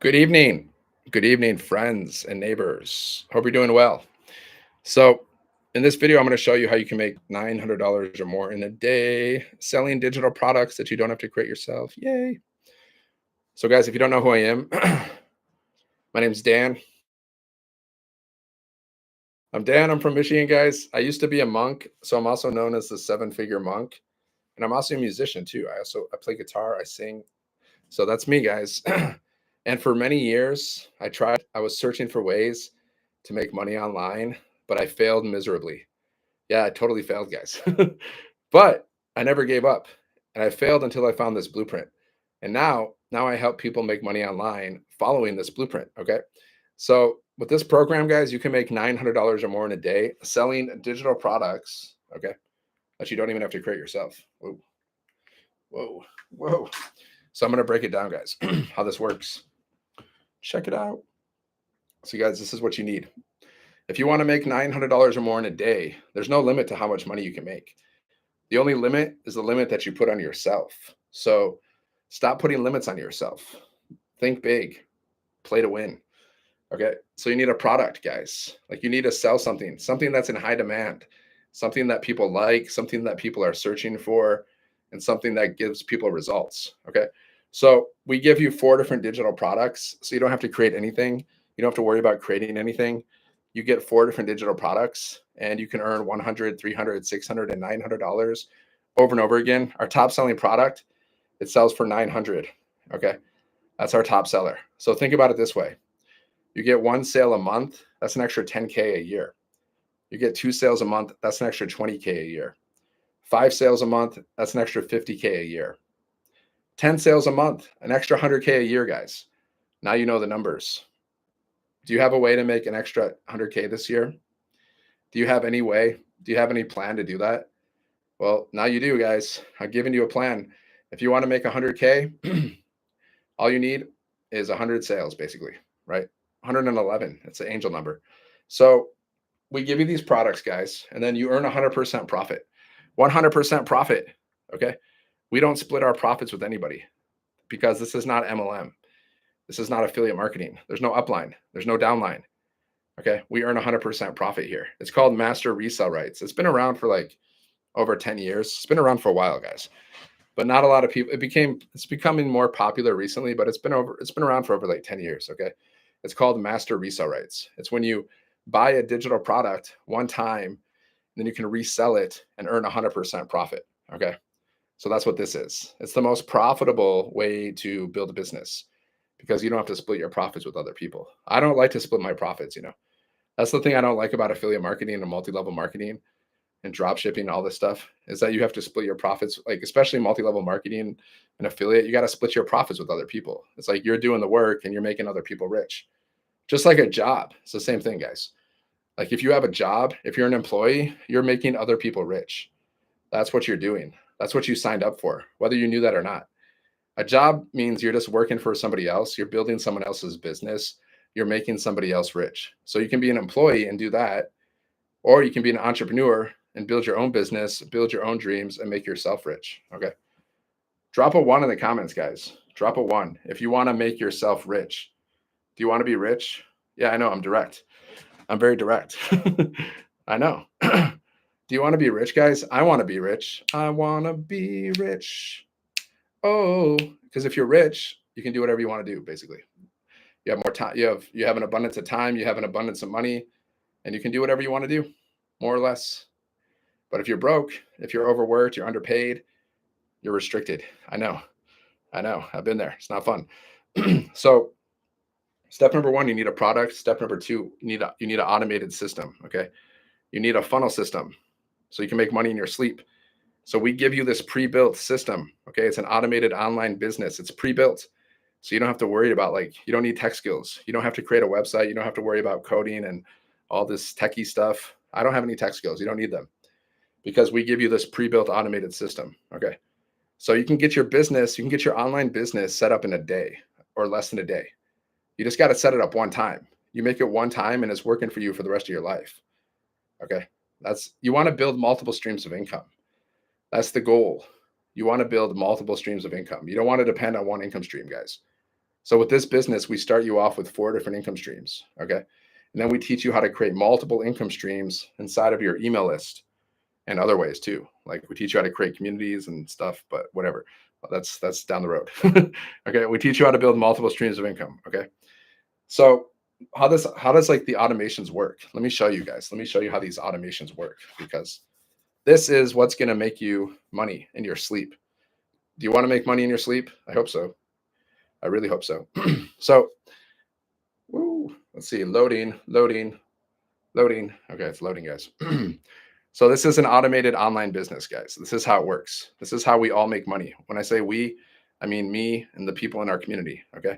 Good evening. Good evening, friends and neighbors. Hope you're doing well. So, in this video, I'm going to show you how you can make $900 or more in a day selling digital products that you don't have to create yourself. Yay. So, guys, if you don't know who I am, my name's Dan. I'm Dan. I'm from Michigan, guys. I used to be a monk, so I'm also known as the seven-figure monk. And I'm also a musician, too. I play guitar, I sing. So that's me, guys. And for many years, I was searching for ways to make money online, but I failed miserably. Yeah, I totally failed, guys. But I never gave up. And I failed until I found this blueprint. And now I help people make money online following this blueprint. Okay. So with this program, guys, you can make $900 or more in a day selling digital products. Okay. That you don't even have to create yourself. Whoa, whoa, whoa. So I'm going to break it down, guys, how this works. Check it out. So, guys, this is what you need. If you want to make $900 or more in a day, there's no limit to how much money you can make. The only limit is the limit that you put on yourself. So stop putting limits on yourself. Think big, play to win. Okay. So you need a product, guys. Like you need to sell something that's in high demand, something that people like, something that people are searching for, and something that gives people results. Okay. So we give you 4 different digital products. So you don't have to create anything. You don't have to worry about creating anything. You get 4 different digital products and you can earn $100, $300, $600, and $900 over and over again. Our top selling product, it sells for $900. Okay. That's our top seller. So think about it this way. You get 1 sale a month, that's an extra $10K a year. You get 2 sales a month, that's an extra $20K a year. 5 sales a month, that's an extra $50K a year. 10 sales a month, an extra $100K a year, guys. Now you know the numbers. Do you have a way to make an extra $100K this year? Do you have any way? Do you have any plan to do that? Well, now you do, guys. I've given you a plan. If you want to make $100K, all you need is 100 sales, basically, right? 111. It's an angel number. So we give you these products, guys, and then you earn 100% profit. 100% profit. Okay. We don't split our profits with anybody because this is not MLM. This is not affiliate marketing. There's no upline. There's no downline. Okay. We earn 100% profit here. It's called master resale rights. It's been around for like over 10 years. It's been around for a while, guys, but not a lot of people. It's becoming more popular recently, but it's been around for over like 10 years. Okay. It's called master resale rights. It's when you buy a digital product one time, then you can resell it and earn 100% profit. Okay. So that's what this is. It's the most profitable way to build a business because you don't have to split your profits with other people. I don't like to split my profits. That's the thing I don't like about affiliate marketing and multi-level marketing and drop shipping and all this stuff is that you have to split your profits, like especially multi-level marketing and affiliate. You got to split your profits with other people. It's like you're doing the work and you're making other people rich. Just like a job. It's the same thing, guys. Like if you have a job, if you're an employee, you're making other people rich. That's what you're doing. That's what you signed up for, whether you knew that or not. A job means you're just working for somebody else. You're building someone else's business. You're making somebody else rich. So you can be an employee and do that, or you can be an entrepreneur and build your own business, build your own dreams, and make yourself rich. Okay. Drop a 1 in the comments, guys. Drop a 1 if you want to make yourself rich. Do you want to be rich? Yeah, I know. I'm direct. I'm very direct. I know. Do you want to be rich, guys? I want to be rich. I want to be rich. Oh, because if you're rich, you can do whatever you want to do, basically. You have more time. You have an abundance of time. You have an abundance of money, and you can do whatever you want to do, more or less. But if you're broke, if you're overworked, you're underpaid, you're restricted. I know. I've been there. It's not fun. So step number 1, you need a product. Step number 2, you need an automated system. Okay. You need a funnel system so you can make money in your sleep. So we give you this pre-built system. Okay. It's an automated online business. It's pre-built. So you don't have to worry about you don't need tech skills. You don't have to create a website. You don't have to worry about coding and all this techie stuff. I don't have any tech skills. You don't need them because we give you this pre-built automated system. Okay. So you can get your online business set up in a day or less than a day. You just got to set it up one time. You make it one time and it's working for you for the rest of your life. Okay. You want to build multiple streams of income. That's the goal. You want to build multiple streams of income. You don't want to depend on one income stream, guys. So with this business, we start you off with 4 different income streams. Okay. And then we teach you how to create multiple income streams inside of your email list and other ways too. Like we teach you how to create communities and stuff, but whatever. That's down the road. Okay. We teach you how to build multiple streams of income. Okay. So how does like the automations work? Let me show you guys. Let me show you how these automations work, because this is what's going to make you money in your sleep. Do you want to make money in your sleep? I hope so. I really hope so. So, let's see, loading. Okay, it's loading, guys. So this is an automated online business, guys. This is how it works. This is how we all make money. When I say we, I mean me and the people in our community. Okay.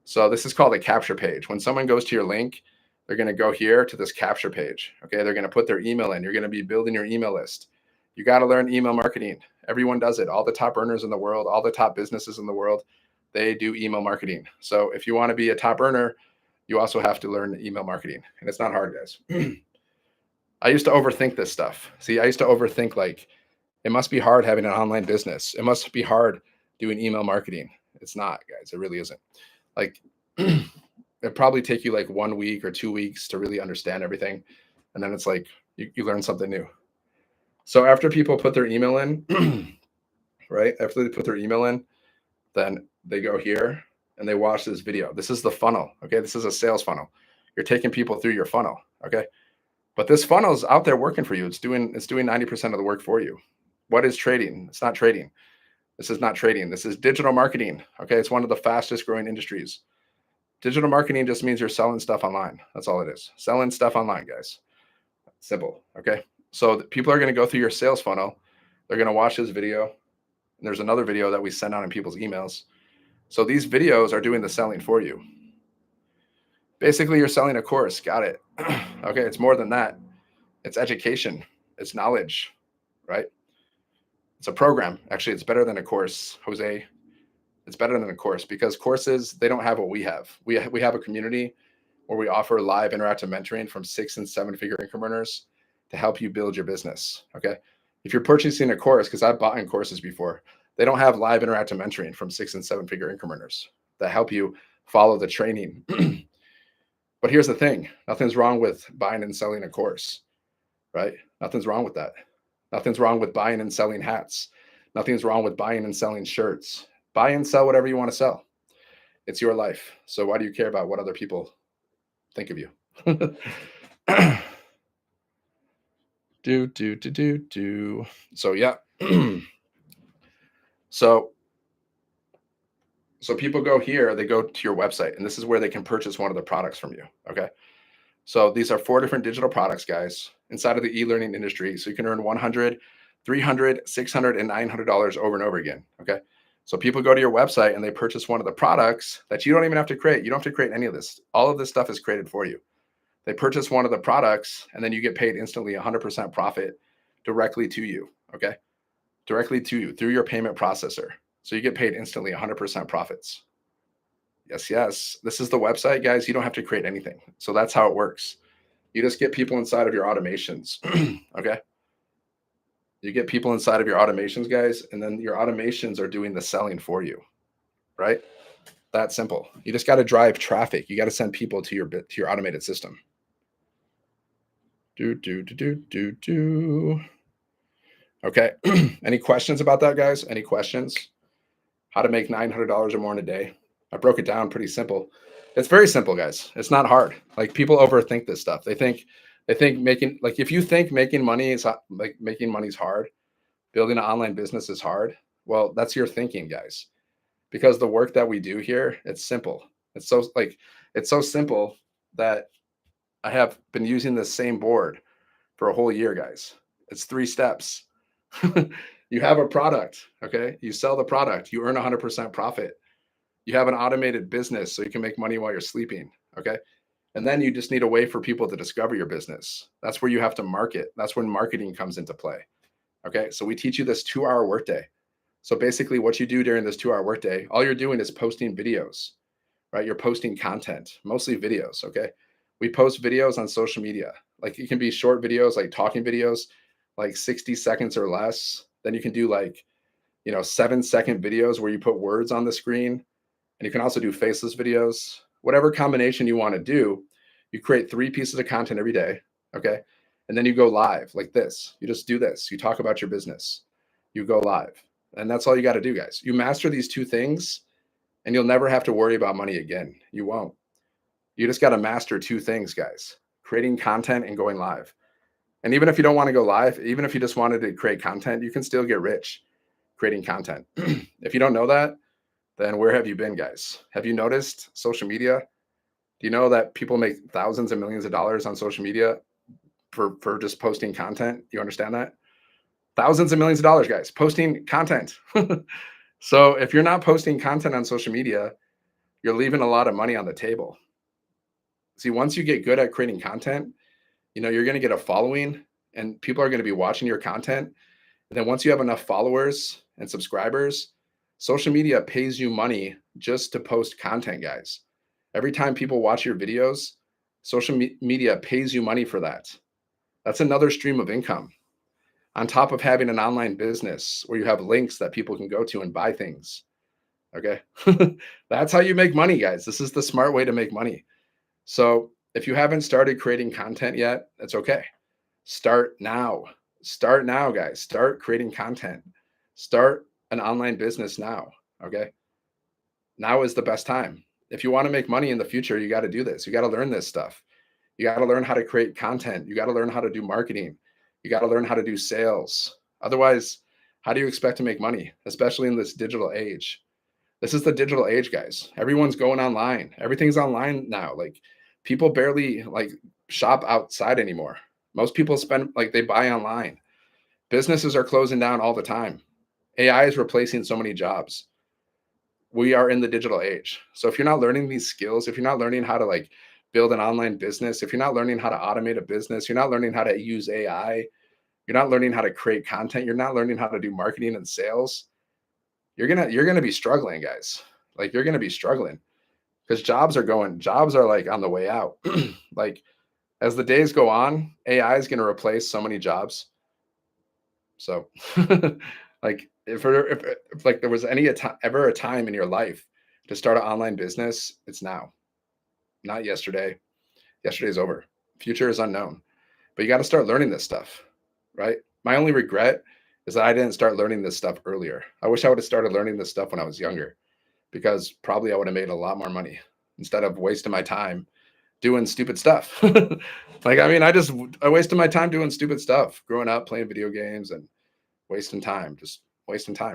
So this is called a capture page. When someone goes to your link, they're going to go here to this capture page. Okay. They're going to put their email in. You're going to be building your email list. You got to learn email marketing. Everyone does it. All the top earners in the world, all the top businesses in the world, they do email marketing. So if you want to be a top earner, you also have to learn email marketing. And it's not hard, guys. I used to overthink this stuff. See, I used to overthink like, it must be hard having an online business. It must be hard doing email marketing. It's not, guys. It really isn't. Like, it probably take you like 1 week or 2 weeks to really understand everything. And then it's like, you learn something new. So after people put their email in, right? After they put their email in, then they go here and they watch this video. This is the funnel. Okay. This is a sales funnel. You're taking people through your funnel. Okay. But this funnel is out there working for you. It's doing 90% of the work for you. What is trading? It's not trading. This is not trading. This is digital marketing. Okay. It's one of the fastest growing industries. Digital marketing just means you're selling stuff online. That's all it is. Selling stuff online, guys. Simple. Okay. So people are going to go through your sales funnel. They're going to watch this video. And there's another video that we send out in people's emails. So these videos are doing the selling for you. Basically, you're selling a course. Got it. Okay. It's more than that. It's education. It's knowledge, right? It's a program. Actually, it's better than a course, Jose. It's better than a course, because courses, they don't have what we have. We have a community where we offer live interactive mentoring from 6 and 7 figure income earners to help you build your business. Okay. If you're purchasing a course, because I've bought in courses before, they don't have live interactive mentoring from 6 and 7 figure income earners that help you follow the training. But here's the thing. Nothing's wrong with buying and selling a course, right? Nothing's wrong with that. Nothing's wrong with buying and selling hats. Nothing's wrong with buying and selling shirts. Buy and sell whatever you want to sell. It's your life. So why do you care about what other people think of you? So yeah. So people go here, they go to your website, and this is where they can purchase one of the products from you. Okay. So these are 4 different digital products, guys, inside of the e-learning industry. So you can earn $100, $300, $600, and $900 over and over again. Okay. So people go to your website and they purchase one of the products that you don't even have to create. You don't have to create any of this. All of this stuff is created for you. They purchase one of the products and then you get paid instantly 100% profit directly to you. Okay. Directly to you through your payment processor. So you get paid instantly 100% profits. Yes, yes. This is the website, guys. You don't have to create anything. So that's how it works. You just get people inside of your automations. Okay. You get people inside of your automations, guys, and then your automations are doing the selling for you, right? That simple. You just got to drive traffic. You got to send people to your automated system. Okay. Any questions about that, guys? Any questions? How to make $900 or more in a day? I broke it down pretty simple. It's very simple, guys. It's not hard. Like, people overthink this stuff. They think making, like, if you think making money is like making money is hard, building an online business is hard, well, that's your thinking, guys. Because the work that we do here, it's simple. It's so simple that I have been using the same board for a whole year, guys. It's 3 steps. You have a product, okay? You sell the product, you earn 100% profit. You have an automated business so you can make money while you're sleeping, okay? And then you just need a way for people to discover your business. That's where you have to market. That's when marketing comes into play, okay? So we teach you this 2-hour workday. So basically what you do during this 2-hour workday, all you're doing is posting videos, right? You're posting content, mostly videos, okay? We post videos on social media. Like, it can be short videos, like talking videos, like 60 seconds or less. Then you can do like, 7-second videos where you put words on the screen. And you can also do faceless videos, whatever combination you want to do. You create 3 pieces of content every day. Okay. And then you go live like this. You just do this. You talk about your business. You go live. And that's all you got to do, guys. You master these 2 things and you'll never have to worry about money again. You won't. You just got to master 2 things, guys: creating content and going live. And even if you don't want to go live, even if you just wanted to create content, you can still get rich creating content. If you don't know that, then where have you been, guys? Have you noticed social media? Do you know that people make thousands and millions of dollars on social media for just posting content? You understand that? Thousands of millions of dollars, guys, posting content. So if you're not posting content on social media, you're leaving a lot of money on the table. See, once you get good at creating content, you're going to get a following and people are going to be watching your content. And then once you have enough followers and subscribers, social media pays you money just to post content, guys. Every time people watch your videos, social media pays you money for that. That's another stream of income. On top of having an online business where you have links that people can go to and buy things. Okay. That's how you make money, guys. This is the smart way to make money. So if you haven't started creating content yet, that's okay. Start now. Start now, guys. Start creating content. Start an online business now. Okay. Now is the best time. If you want to make money in the future, you got to do this. You got to learn this stuff. You got to learn how to create content. You got to learn how to do marketing. You got to learn how to do sales. Otherwise, how do you expect to make money, especially in this digital age? This is the digital age, guys. Everyone's going online. Everything's online now. Like, people barely shop outside anymore. Most people they buy online. Businesses are closing down all the time. AI is replacing so many jobs. We are in the digital age. So if you're not learning these skills, if you're not learning how to build an online business, if you're not learning how to automate a business, you're not learning how to use AI, you're not learning how to create content, you're not learning how to do marketing and sales, you're gonna be struggling, guys. You're gonna be struggling because jobs are on the way out. As the days go on, AI is gonna replace so many jobs. So if there was ever a time in your life to start an online business, it's now, not yesterday. Yesterday's over. Future is unknown, but you got to start learning this stuff, right? My only regret is that I didn't start learning this stuff earlier. I wish I would have started learning this stuff when I was younger, because probably I would have made a lot more money instead of wasting my time doing stupid stuff. I wasted my time doing stupid stuff, growing up, playing video games and wasting time,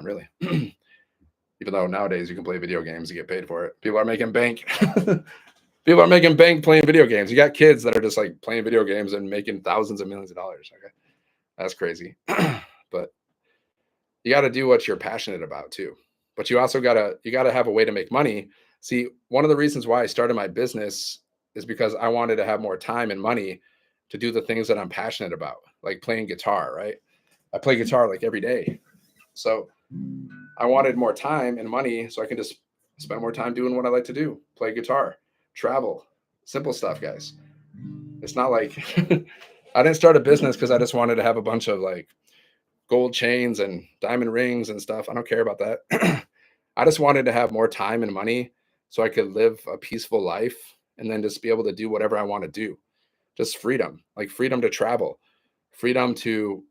really. Even though nowadays you can play video games and get paid for it. People are making bank. People are making bank playing video games. You got kids that are just playing video games and making thousands of millions of dollars. Okay. That's crazy. But you got to do what you're passionate about too. But you also got to have a way to make money. See, one of the reasons why I started my business is because I wanted to have more time and money to do the things that I'm passionate about, like playing guitar, right? I play guitar every day. So I wanted more time and money so I can just spend more time doing what I like to do, play guitar, travel, simple stuff, guys. It's not like I didn't start a business because I just wanted to have a bunch of gold chains and diamond rings and stuff. I don't care about that. I just wanted to have more time and money so I could live a peaceful life and then just be able to do whatever I want to do. Just freedom, freedom to travel, freedom to,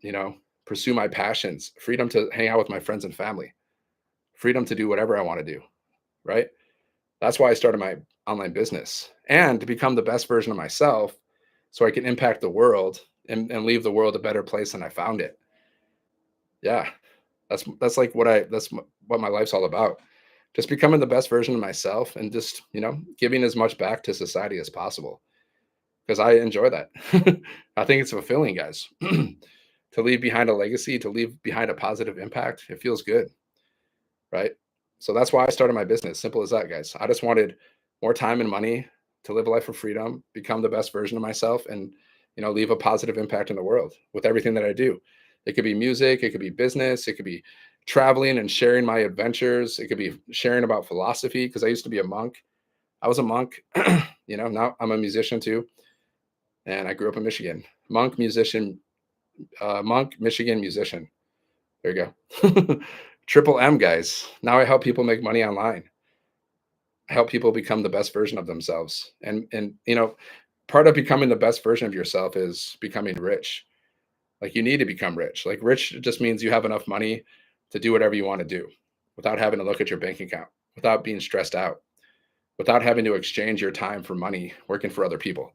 pursue my passions, freedom to hang out with my friends and family, freedom to do whatever I want to do, right? That's why I started my online business, and to become the best version of myself so I can impact the world and leave the world a better place than I found it. Yeah, that's what my life's all about. Just becoming the best version of myself and just, giving as much back to society as possible, because I enjoy that. I think it's fulfilling, guys. To leave behind a legacy, to leave behind a positive impact, it feels good, right? So that's why I started my business. Simple as that, guys. I just wanted more time and money to live a life of freedom, become the best version of myself, and leave a positive impact in the world with everything that I do. It could be music, it could be business, it could be traveling and sharing my adventures, it could be sharing about philosophy, because I used to be a monk. I was a monk. Now I'm a musician too, and I grew up in Michigan. Monk, Michigan musician. There you go. Triple M, guys. Now I help people make money online. I help people become the best version of themselves. And part of becoming the best version of yourself is becoming rich. Like, you need to become rich. Like, rich just means you have enough money to do whatever you want to do without having to look at your bank account, without being stressed out, without having to exchange your time for money working for other people.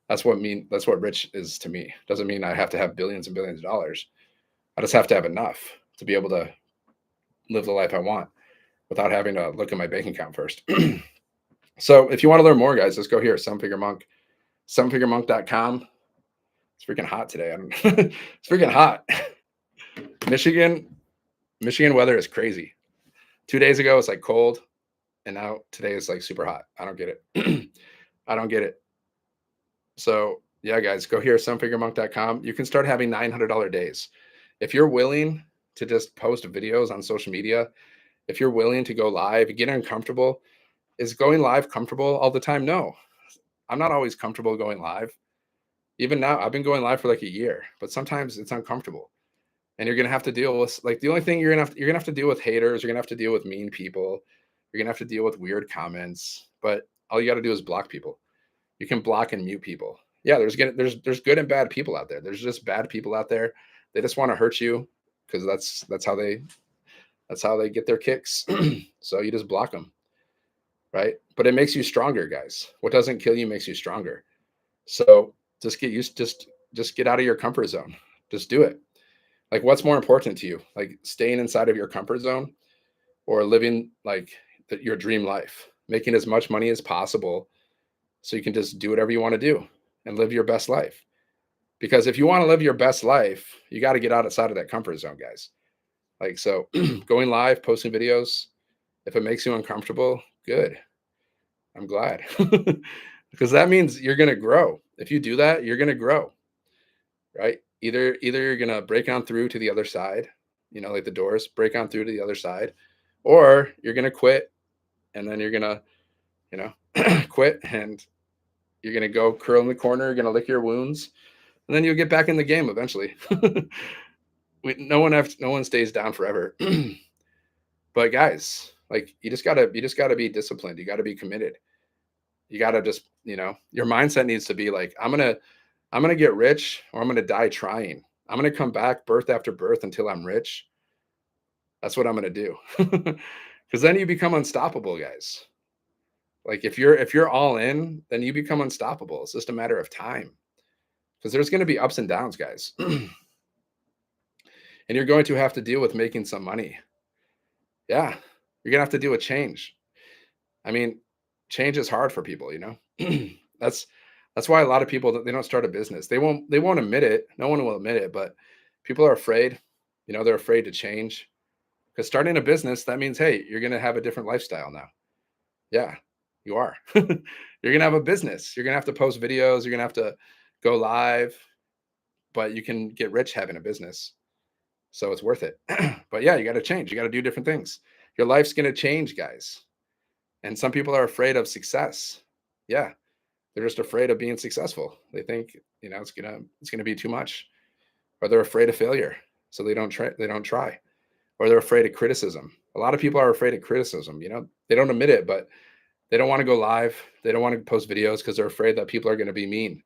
That's what rich is to me. Doesn't mean I have to have billions and billions of dollars. I just have to have enough to be able to live the life I want without having to look at my bank account first. So if you want to learn more, guys, let's go here. Seven Figure Monk, sevenfiguremonk.com. It's freaking hot today. It's freaking hot. Michigan weather is crazy. 2 days ago, it's like cold. And now today is like super hot. I don't get it. I don't get it. So yeah, guys, go here, sevenfiguremonk.com. You can start having $900 days. If you're willing to just post videos on social media, if you're willing to go live, get uncomfortable. Is going live comfortable all the time? No, I'm not always comfortable going live. Even now, I've been going live for like a year, but sometimes it's uncomfortable. And you're gonna have to deal with, like, the only thing you're gonna have to deal with haters. You're gonna have to deal with mean people. You're gonna have to deal with weird comments. But all you got to do is block people. You can block and mute people. Yeah, there's good and bad people out there. There's just bad people out there. They just want to hurt you because that's how they get their kicks. So you just block them, right? But it makes you stronger, guys. What doesn't kill you makes you stronger. So just get used. Just get out of your comfort zone. Just do it. Like, what's more important to you? Like, staying inside of your comfort zone, or living like your dream life, making as much money as possible so you can just do whatever you want to do and live your best life. Because if you want to live your best life, you got to get outside of that comfort zone, guys. Like, so going live, posting videos, if it makes you uncomfortable, good. I'm glad. Because that means you're going to grow. If you do that, you're going to grow, right? Either you're going to break on through to the other side, like the doors, break on through to the other side, or you're going to quit, and then you're going to, quit, and you're going to go curl in the corner, you're going to lick your wounds, and then you'll get back in the game eventually. No one stays down forever. But guys, like, you just gotta be disciplined. You gotta be committed. You gotta just, your mindset needs to be like, I'm gonna get rich, or I'm gonna die trying. I'm gonna come back birth after birth until I'm rich. That's what I'm gonna do. Because then you become unstoppable, guys. Like, if you're all in, then you become unstoppable. It's just a matter of time. Because there's going to be ups and downs, guys. And you're going to have to deal with making some money. Yeah, you're going to have to deal with change. I mean, change is hard for people, That's why a lot of people, they don't start a business. They won't admit it. No one will admit it, but people are afraid. They're afraid to change. Because starting a business, that means, hey, you're going to have a different lifestyle now. Yeah, you are. You're going to have a business. You're going to have to post videos. You're going to have to go live, but you can get rich having a business. So it's worth it. But yeah, you got to change. You got to do different things. Your life's going to change, guys. And some people are afraid of success. Yeah. They're just afraid of being successful. They think, it's going to be too much, or they're afraid of failure. So they don't try, or they're afraid of criticism. A lot of people are afraid of criticism. They don't admit it, but they don't want to go live. They don't want to post videos because they're afraid that people are going to be mean.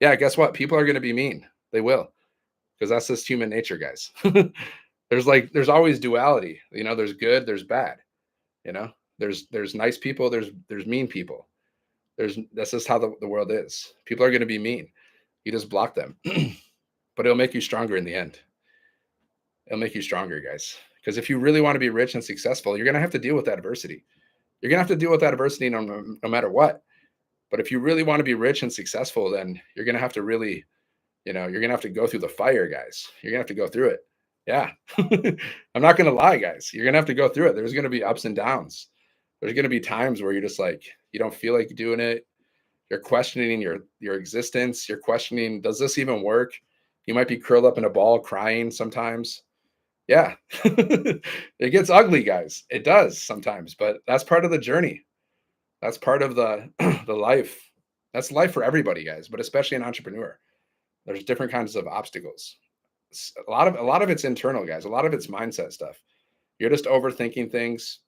Yeah, guess what? People are going to be mean. They will, because that's just human nature, guys. There's always duality. There's good, there's bad. There's nice people, there's mean people. That's just how the world is. People are going to be mean. You just block them. But it'll make you stronger in the end. It'll make you stronger, guys. Because if you really want to be rich and successful, you're going to have to deal with adversity. You're going to have to deal with adversity no matter what. But if you really want to be rich and successful, then you're going to have to really, you're going to have to go through the fire, guys. You're going to have to go through it. Yeah. I'm not going to lie, guys. You're going to have to go through it. There's going to be ups and downs. There's going to be times where you're just like, you don't feel like doing it. You're questioning your existence. You're questioning, does this even work? You might be curled up in a ball crying sometimes. Yeah. It gets ugly, guys. It does sometimes, but that's part of the journey. That's part of the life. That's life for everybody, guys, but especially an entrepreneur. There's different kinds of obstacles. A lot of it's internal, guys. A lot of it's mindset stuff. You're just overthinking things.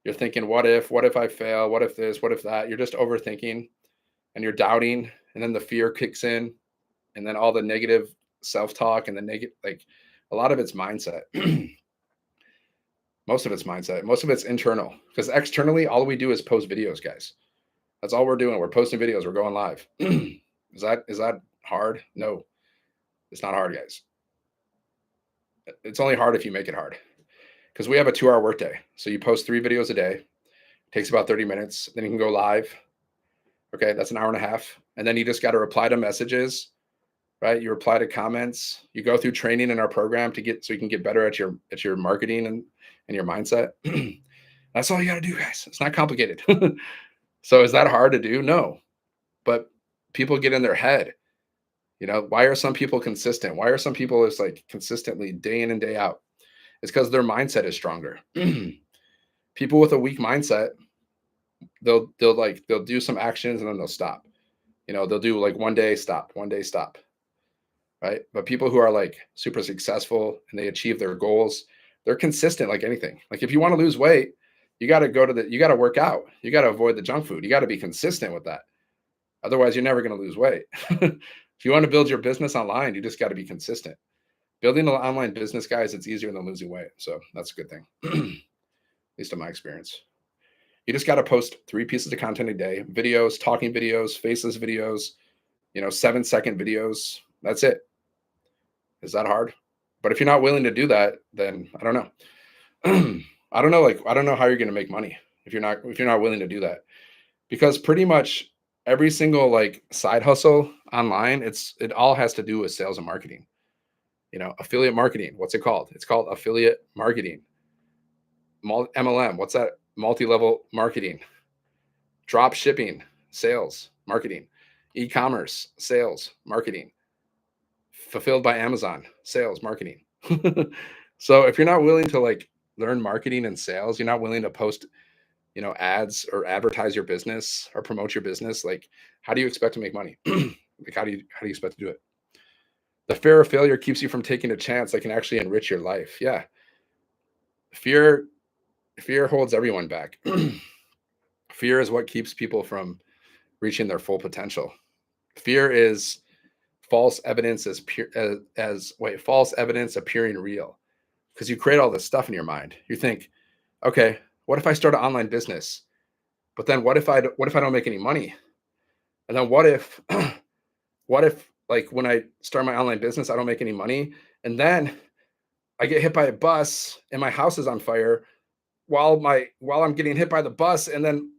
You're thinking, what if I fail? What if this? What if that? You're just overthinking and you're doubting. And then the fear kicks in. And then all the negative self-talk and the negative, like a lot of it's mindset. Most of it's mindset. Most of it's internal. Because externally, all we do is post videos, guys. That's all we're doing. We're posting videos. We're going live. Is that hard? No, it's not hard, guys. It's only hard if you make it hard. Because we have a 2-hour workday. So you post 3 videos a day. It takes about 30 minutes. Then you can go live. Okay, that's an hour and a half. And then you just got to reply to messages, right? You reply to comments. You go through training in our program so you can get better at your marketing and your mindset. That's all you got to do, guys. It's not complicated. So is that hard to do? No. But people get in their head. You know, why are some people consistent? Why are some people just like consistently day in and day out? It's because their mindset is stronger. People with a weak mindset, they'll do some actions and then they'll stop. You know, they'll do like one day stop, right? But people who are like super successful and they achieve their goals, they're consistent like anything. Like if you want to lose weight, you got to work out. You got to avoid the junk food. You got to be consistent with that. Otherwise, you're never going to lose weight. If you want to build your business online, you just got to be consistent. Building an online business, guys, it's easier than losing weight. So that's a good thing, at least in my experience. You just got to post 3 pieces of content a day, videos, talking videos, faceless videos, 7-second videos. That's it. Is that hard? But if you're not willing to do that, then I don't know. I don't know how you're going to make money if you're not willing to do that. Because pretty much every single like side hustle online, it all has to do with sales and marketing. Affiliate marketing. What's it called? It's called affiliate marketing. MLM. What's that? Multi-level marketing. Drop shipping, sales, marketing. E-commerce, sales, marketing. Fulfilled by Amazon, sales, marketing. So if you're not willing to like learn marketing and sales, you're not willing to post, ads or advertise your business or promote your business, like how do you expect to make money? Like how do you expect to do it? The fear of failure keeps you from taking a chance that can actually enrich your life. Yeah. Fear holds everyone back. Fear is what keeps people from reaching their full potential. Fear is false evidence false evidence appearing real. Because you create all this stuff in your mind. You think, okay, what if I start an online business? But then what if I don't make any money? And then what if like when I start my online business, I don't make any money, and then I get hit by a bus and my house is on fire while I'm getting hit by the bus, and then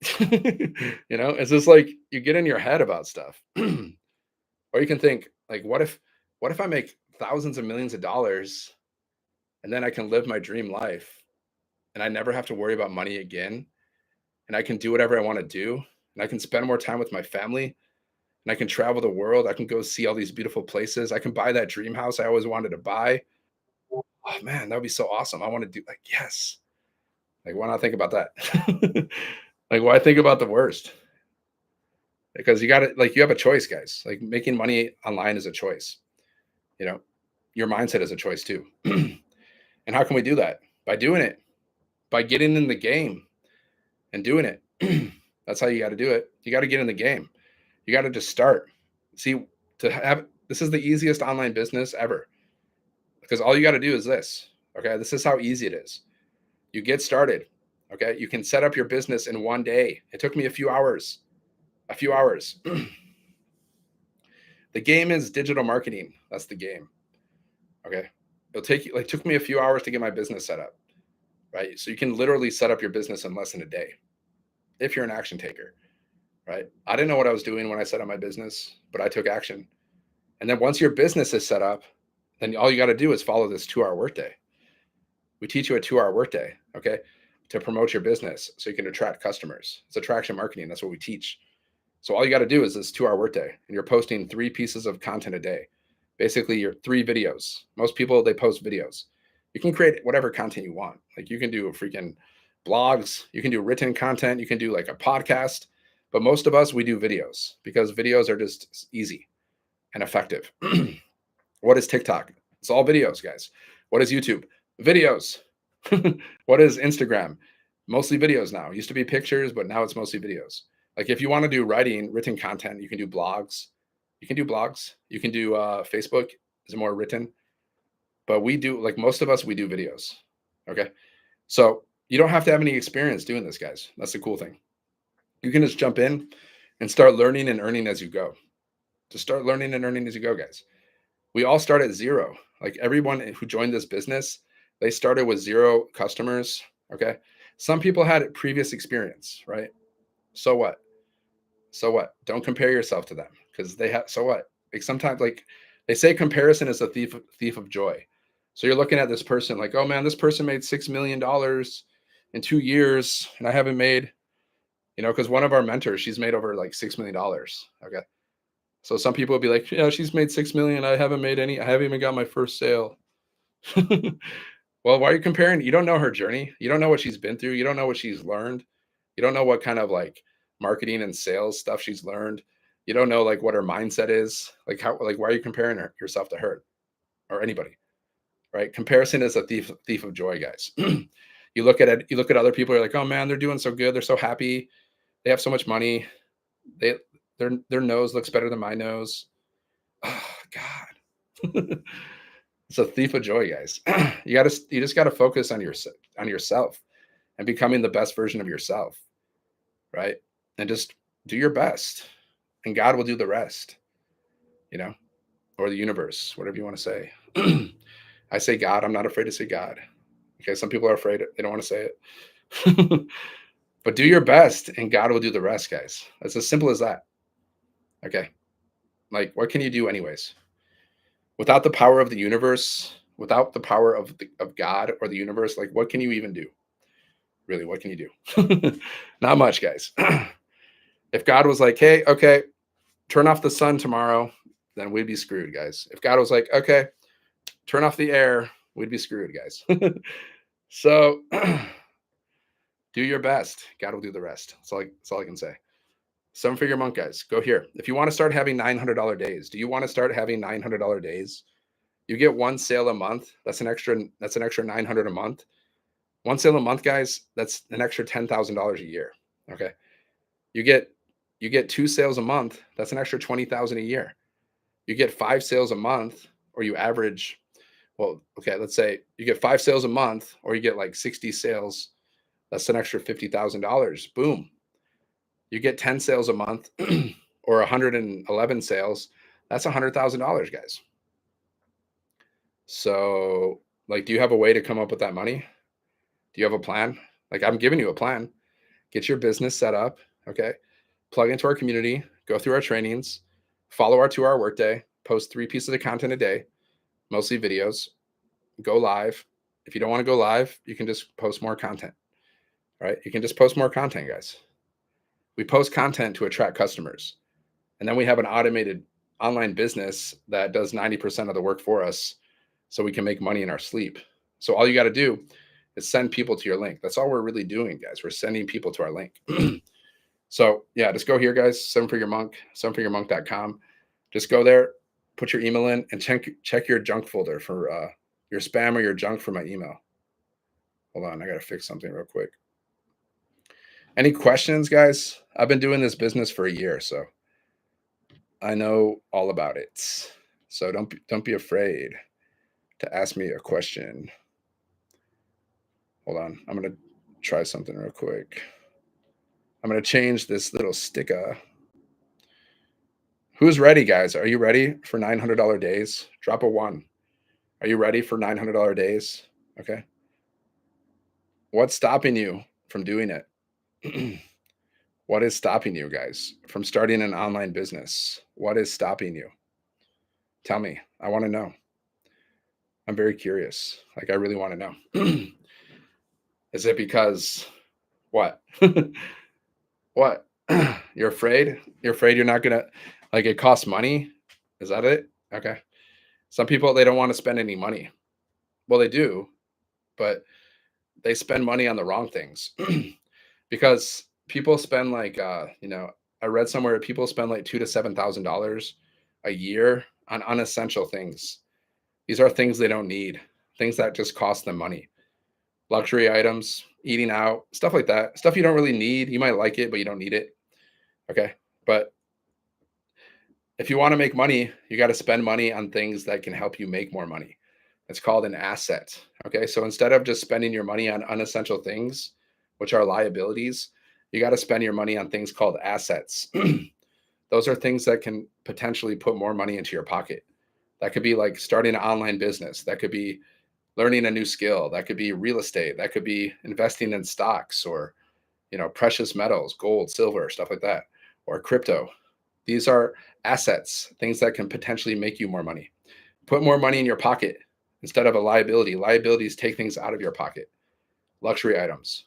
it's just like you get in your head about stuff. Or you can think like, what if I make thousands of millions of dollars and then I can live my dream life and I never have to worry about money again, and I can do whatever I want to do, and I can spend more time with my family, and I can travel the world. I can go see all these beautiful places. I can buy that dream house I always wanted to buy. Oh man, that would be so awesome. I want to do like, yes. Like, why not think about that? Like, why think about the worst? Because you have a choice, guys. Like making money online is a choice. Your mindset is a choice too. And how can we do that? By doing it, by getting in the game and doing it. That's how you got to do it. You got to get in the game. You got to just start. See, this is the easiest online business ever, because all you got to do is this. Okay. This is how easy it is. You get started. Okay. You can set up your business in one day. It took me a few hours. The game is digital marketing. That's the game. Okay. It took me a few hours to get my business set up. Right. So you can literally set up your business in less than a day if you're an action taker. Right. I didn't know what I was doing when I set up my business, but I took action. And then once your business is set up, then all you got to do is follow this 2-hour workday. We teach you a 2-hour workday, okay, to promote your business so you can attract customers. It's attraction marketing. That's what we teach. So all you got to do is this 2-hour workday, and you're posting 3 pieces of content a day. Basically, your 3 videos. Most people, they post videos. You can create whatever content you want. Like you can do freaking blogs. You can do written content. You can do like a podcast. But most of us, we do videos because videos are just easy and effective. What is TikTok? It's all videos, guys. What is YouTube? Videos. What is Instagram? Mostly videos now. It used to be pictures, but now it's mostly videos. Like if you want to do written content, you can do blogs. You can do blogs. You can do Facebook is more written, but we do, like most of us, we do videos. Okay. So you don't have to have any experience doing this, guys. That's the cool thing. You can just jump in and start learning and earning as you go. Just start learning and earning as you go, guys. We all start at zero. Like everyone who joined this business, they started with 0 customers. Okay. Some people had previous experience, right? So what? So what? Don't compare yourself to them because they have, so what? Like sometimes, like they say comparison is a thief of joy. So you're looking at this person like, oh man, this person made $6 million in 2 years and I haven't made, because one of our mentors, she's made over like $6 million. Okay. So some people will be like, yeah, she's made 6 million. I haven't made any. I haven't even got my first sale. Well, why are you comparing? You don't know her journey. You don't know what she's been through. You don't know what she's learned. You don't know what kind of like marketing and sales stuff she's learned. You don't know like what her mindset is. Like why are you comparing yourself to her or anybody? Right? Comparison is a thief of joy, guys. You look at it, you look at other people, you're like, oh man, they're doing so good. They're so happy. They have so much money. Their nose looks better than my nose. Oh God. It's a thief of joy, guys. You just gotta focus on yourself and becoming the best version of yourself, right? And just do your best, and God will do the rest, or the universe, whatever you want to say. I say God. I'm not afraid to say God. Okay, some people are afraid; they don't want to say it. But do your best, and God will do the rest, guys. It's as simple as that. Okay, like what can you do anyways? Without the power of the universe, without the power of God or the universe, like what can you even do? Really, what can you do? Not much, guys. If God was like, hey, okay, turn off the sun tomorrow, then we'd be screwed, guys. If God was like, okay, turn off the air, we'd be screwed, guys. So do your best. God will do the rest. That's all I can say. 7-figure monk, guys, go here. If you want to start having $900 days, do you want to start having $900 days? You get 1 sale a month. That's an extra $900 a month. 1 sale a month, guys. That's an extra $10,000 a year. Okay. You get 2 sales a month. That's an extra $20,000 a year. You get 5 sales a month, or you average. Well, okay, let's say you get 5 sales a month, or you get like 60 sales. That's an extra $50,000. Boom. You get 10 sales a month or 111 sales. That's $100,000, guys. So, like, do you have a way to come up with that money? Do you have a plan? Like, I'm giving you a plan. Get your business set up. Okay. Plug into our community, go through our trainings, follow our 2-hour workday, post 3 pieces of content a day, mostly videos, go live. If you don't want to go live, you can just post more content, right? You can just post more content, guys. We post content to attract customers. And then we have an automated online business that does 90% of the work for us so we can make money in our sleep. So all you got to do is send people to your link. That's all we're really doing, guys. We're sending people to our link. So yeah, just go here, guys, 7-figure monk, 7figuremonk.com. Just go there, put your email in, and check your junk folder for your spam or your junk for my email. Hold on, I got to fix something real quick. Any questions, guys? I've been doing this business for a year, so I know all about it. So don't be afraid to ask me a question. Hold on, I'm gonna try something real quick. I'm gonna change this little sticker. Who's ready, guys? Are you ready for $900 days? Drop a 1. Are you ready for $900 days? Okay. What's stopping you from doing it? What is stopping you, guys, from starting an online business? What is stopping you? Tell me. I want to know. I'm very curious. Like, I really want to know. Is it because what? What? You're afraid? You're afraid you're not going to, like, it costs money? Is that it? Okay. Some people, they don't want to spend any money. Well, they do, but they spend money on the wrong things. Because people spend like, I read somewhere people spend like $2,000 to $7,000 a year on unessential things. These are things they don't need, things that just cost them money. Luxury items, eating out, stuff like that. Stuff you don't really need. You might like it, but you don't need it. Okay. But if you want to make money, you got to spend money on things that can help you make more money. It's called an asset. Okay. So instead of just spending your money on unessential things, which are liabilities, you got to spend your money on things called assets. Those are things that can potentially put more money into your pocket. That could be like starting an online business. That could be learning a new skill. That could be real estate. That could be investing in stocks or, precious metals, gold, silver, stuff like that, or crypto. These are assets, things that can potentially make you more money. Put more money in your pocket instead of a liability. Liabilities take things out of your pocket. Luxury items,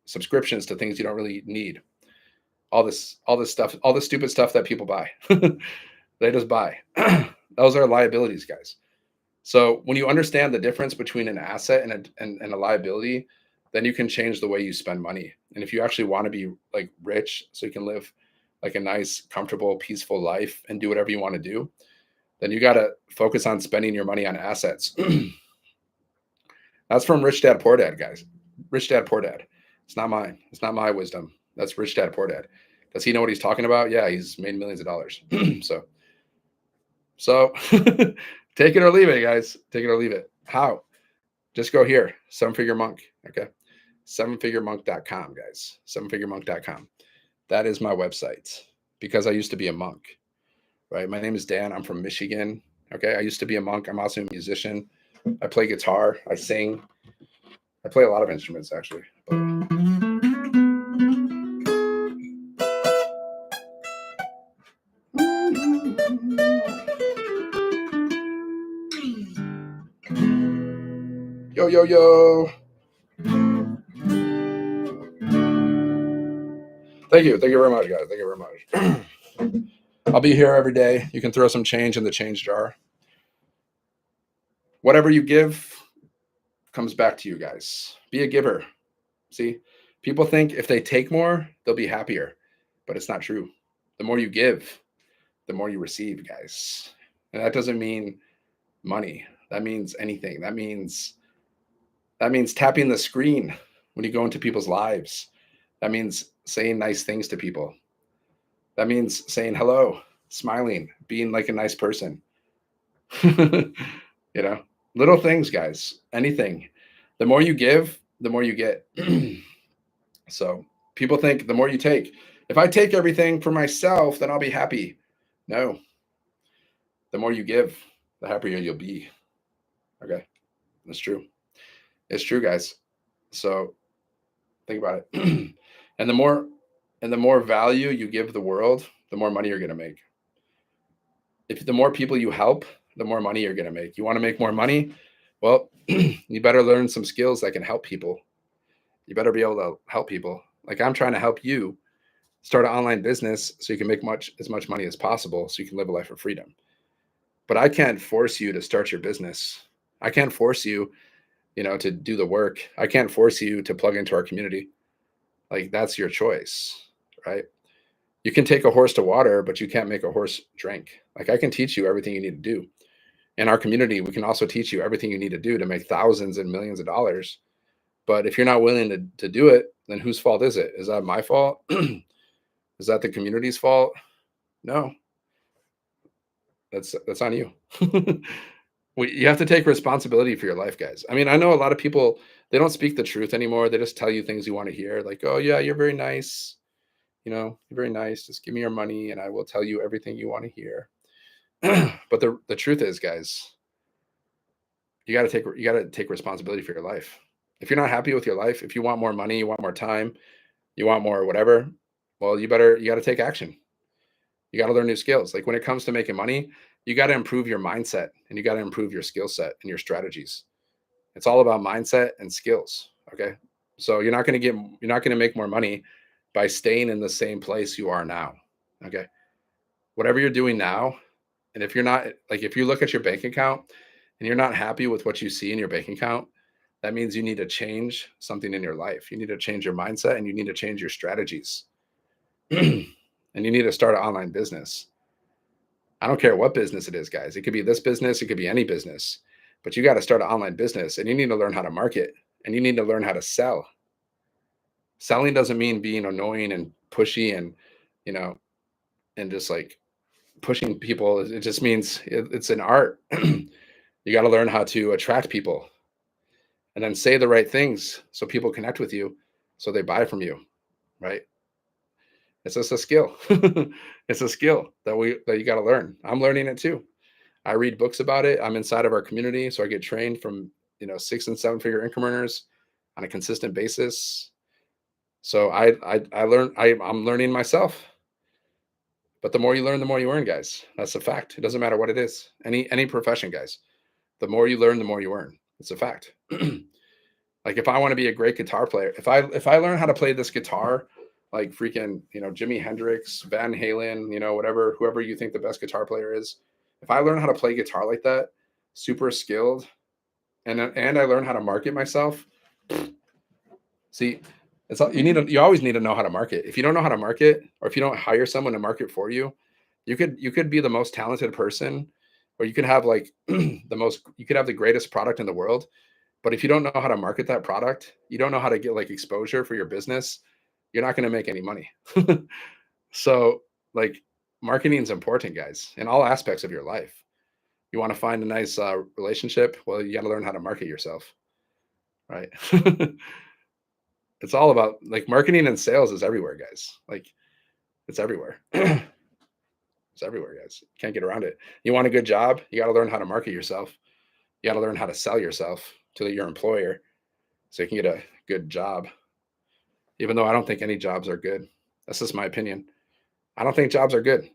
subscriptions to things you don't really need. All this stuff, all the stupid stuff that people buy. They just buy. Those are liabilities, guys. So when you understand the difference between an asset and a liability, then you can change the way you spend money. And if you actually want to be like rich, so you can live like a nice, comfortable, peaceful life and do whatever you want to do, then you got to focus on spending your money on assets. That's from Rich Dad Poor Dad, guys. Rich Dad Poor Dad. It's not mine. It's not my wisdom. That's Rich Dad Poor Dad. Does he know what he's talking about? Yeah, he's made millions of dollars. So take it or leave it, guys. Take it or leave it. How? Just go here. Seven Figure Monk. Okay. sevenfiguremonk.com, guys. sevenfiguremonk.com. That is my website because I used to be a monk, right? My name is Dan. I'm from Michigan. Okay. I used to be a monk. I'm also a musician. I play guitar. I sing. I play a lot of instruments, actually. Yo, yo, yo. Thank you. Thank you very much, guys. Thank you very much. I'll be here every day. You can throw some change in the change jar. Whatever you give comes back to you, guys. Be a giver. See, people think if they take more, they'll be happier, but it's not true. The more you give, the more you receive, guys. And that doesn't mean money. That means anything. That means tapping the screen when you go into people's lives. That means saying nice things to people. That means saying hello, smiling, being like a nice person. Little things, guys. Anything. The more you give, the more you get. So people think the more you take. If I take everything for myself, then I'll be happy. No. The more you give, the happier you'll be. Okay. That's true. It's true, guys. So think about it. And the more value you give the world, the more money you're going to make. If the more people you help, the more money you're going to make. You want to make more money? Well, you better learn some skills that can help people. You better be able to help people. Like I'm trying to help you start an online business so you can make as much money as possible so you can live a life of freedom. But I can't force you to start your business. I can't force you, to do the work. I can't force you to plug into our community. Like that's your choice, right? You can take a horse to water, but you can't make a horse drink. Like I can teach you everything you need to do. In our community, we can also teach you everything you need to do to make thousands and millions of dollars. But if you're not willing to do it, then whose fault is it? Is that my fault? Is that the community's fault? No. That's on you. You have to take responsibility for your life, guys. I mean, I know a lot of people, they don't speak the truth anymore. They just tell you things you want to hear. Like, oh yeah, you're very nice. You're very nice. Just give me your money and I will tell you everything you want to hear. But the truth is, guys, you got to take responsibility for your life. If you're not happy with your life, if you want more money, you want more time, you want more whatever, well, you got to take action. You got to learn new skills. Like when it comes to making money, you got to improve your mindset and you got to improve your skill set and your strategies. It's all about mindset and skills. Okay. So you're not going to make more money by staying in the same place you are now. Okay. Whatever you're doing now. And if you're not, like, if you look at your bank account and you're not happy with what you see in your bank account, that means you need to change something in your life. You need to change your mindset and you need to change your strategies. And you need to start an online business. I don't care what business it is, guys. It could be this business. It could be any business, but you got to start an online business and you need to learn how to market and you need to learn how to sell. Selling doesn't mean being annoying and pushy and, you know, and just like pushing people. It just means it's an art. You got to learn how to attract people and then say the right things so people connect with you, so they buy from you, right? It's just a skill. It's a skill that you got to learn. I'm learning it too. I read books about it. I'm inside of our community, so I get trained from, 6 and 7 figure income earners on a consistent basis. So I learn. I'm learning myself. But the more you learn, the more you earn, guys. That's a fact. It doesn't matter what it is. Any profession, guys. The more you learn, the more you earn. It's a fact. Like if I want to be a great guitar player, if I learn how to play this guitar, like freaking, Jimi Hendrix, Van Halen, whatever, whoever you think the best guitar player is, if I learn how to play guitar like that, super skilled, and I learn how to market myself, see, it's all, you always need to know how to market. If you don't know how to market, or if you don't hire someone to market for you, you could be the most talented person, or you could have like you could have the greatest product in the world. But if you don't know how to market that product, you don't know how to get like exposure for your business, you're not going to make any money. So like marketing is important, guys, in all aspects of your life. You want to find a nice relationship? Well, you got to learn how to market yourself, right? It's all about like marketing and sales is everywhere, guys. Like it's everywhere. It's everywhere, guys. Can't get around it. You want a good job? You got to learn how to market yourself. You got to learn how to sell yourself to your employer so you can get a good job. Even though I don't think any jobs are good. That's just my opinion. I don't think jobs are good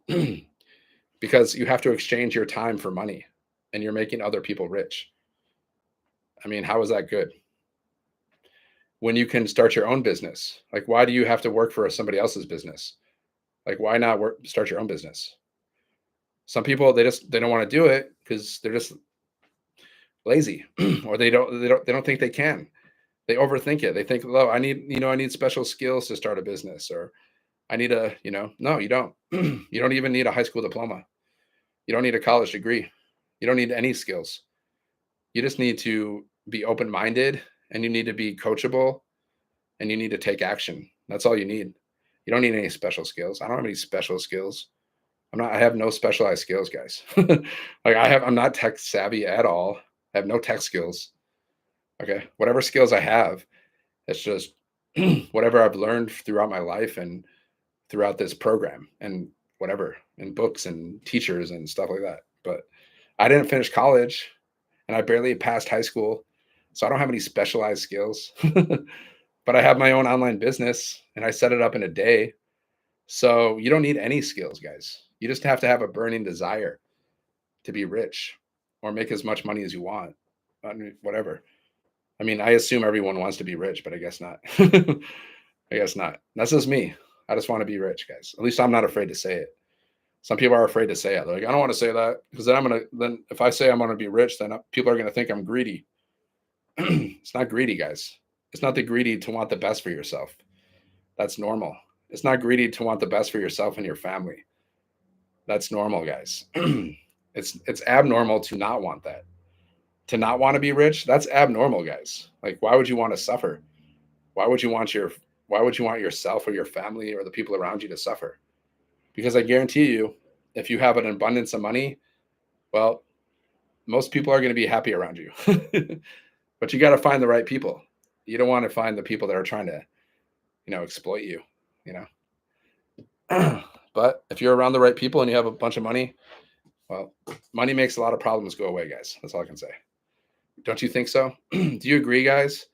because you have to exchange your time for money and you're making other people rich. I mean, how is that good? When you can start your own business, like why do you have to work for somebody else's business? Like why not start your own business? Some people they don't want to do it because they're just lazy or they don't think they can. They overthink it. They think, "Oh, I need special skills to start a business," or I need no, you don't. You don't even need a high school diploma. You don't need a college degree. You don't need any skills. You just need to be open-minded and you need to be coachable and you need to take action. That's all you need. You don't need any special skills. I don't have any special skills. I have no specialized skills, guys. Like I'm not tech savvy at all. I have no tech skills. Okay. Whatever skills I have, it's just whatever I've learned throughout my life and throughout this program and whatever, and books and teachers and stuff like that. But I didn't finish college and I barely passed high school. So I don't have any specialized skills. But I have my own online business and I set it up in a day. So you don't need any skills, guys. You just have to have a burning desire to be rich or make as much money as you want. I mean, whatever. I mean, I assume everyone wants to be rich, but I guess not. I guess not. That's just me. I just want to be rich, guys. At least I'm not afraid to say it. Some people are afraid to say it. They're like, I don't want to say that because then if I say I'm going to be rich, then people are going to think I'm greedy. It's not greedy, guys. It's not the greedy to want the best for yourself. That's normal. It's not greedy to want the best for yourself and your family. That's normal, guys. It's abnormal to not want that. To not want to be rich, that's abnormal, guys. Like why would you want to suffer? Why would you want yourself or your family or the people around you to suffer? Because I guarantee you, if you have an abundance of money, well, most people are going to be happy around you. But you got to find the right people. You don't want to find the people that are trying to, exploit you, you know. But if you're around the right people and you have a bunch of money, well, money makes a lot of problems go away, guys. That's all I can say. Don't you think so? Do you agree, guys?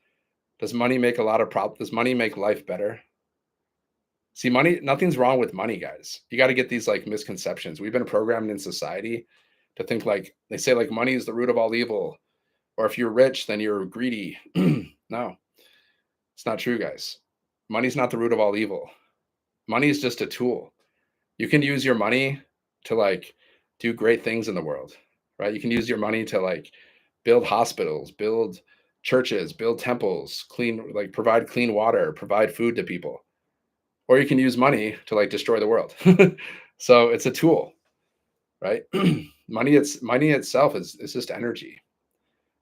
Does money make a lot of problems? Does money make life better? See, money, nothing's wrong with money, guys. You got to get these like misconceptions. We've been programmed in society to think like they say like money is the root of all evil, or if you're rich, then you're greedy. No, it's not true, guys. Money's not the root of all evil. Money is just a tool. You can use your money to like do great things in the world, right? You can use your money to like build hospitals, build churches, build temples, provide clean water, provide food to people. Or you can use money to like destroy the world. So it's a tool, right? Money itself is just energy.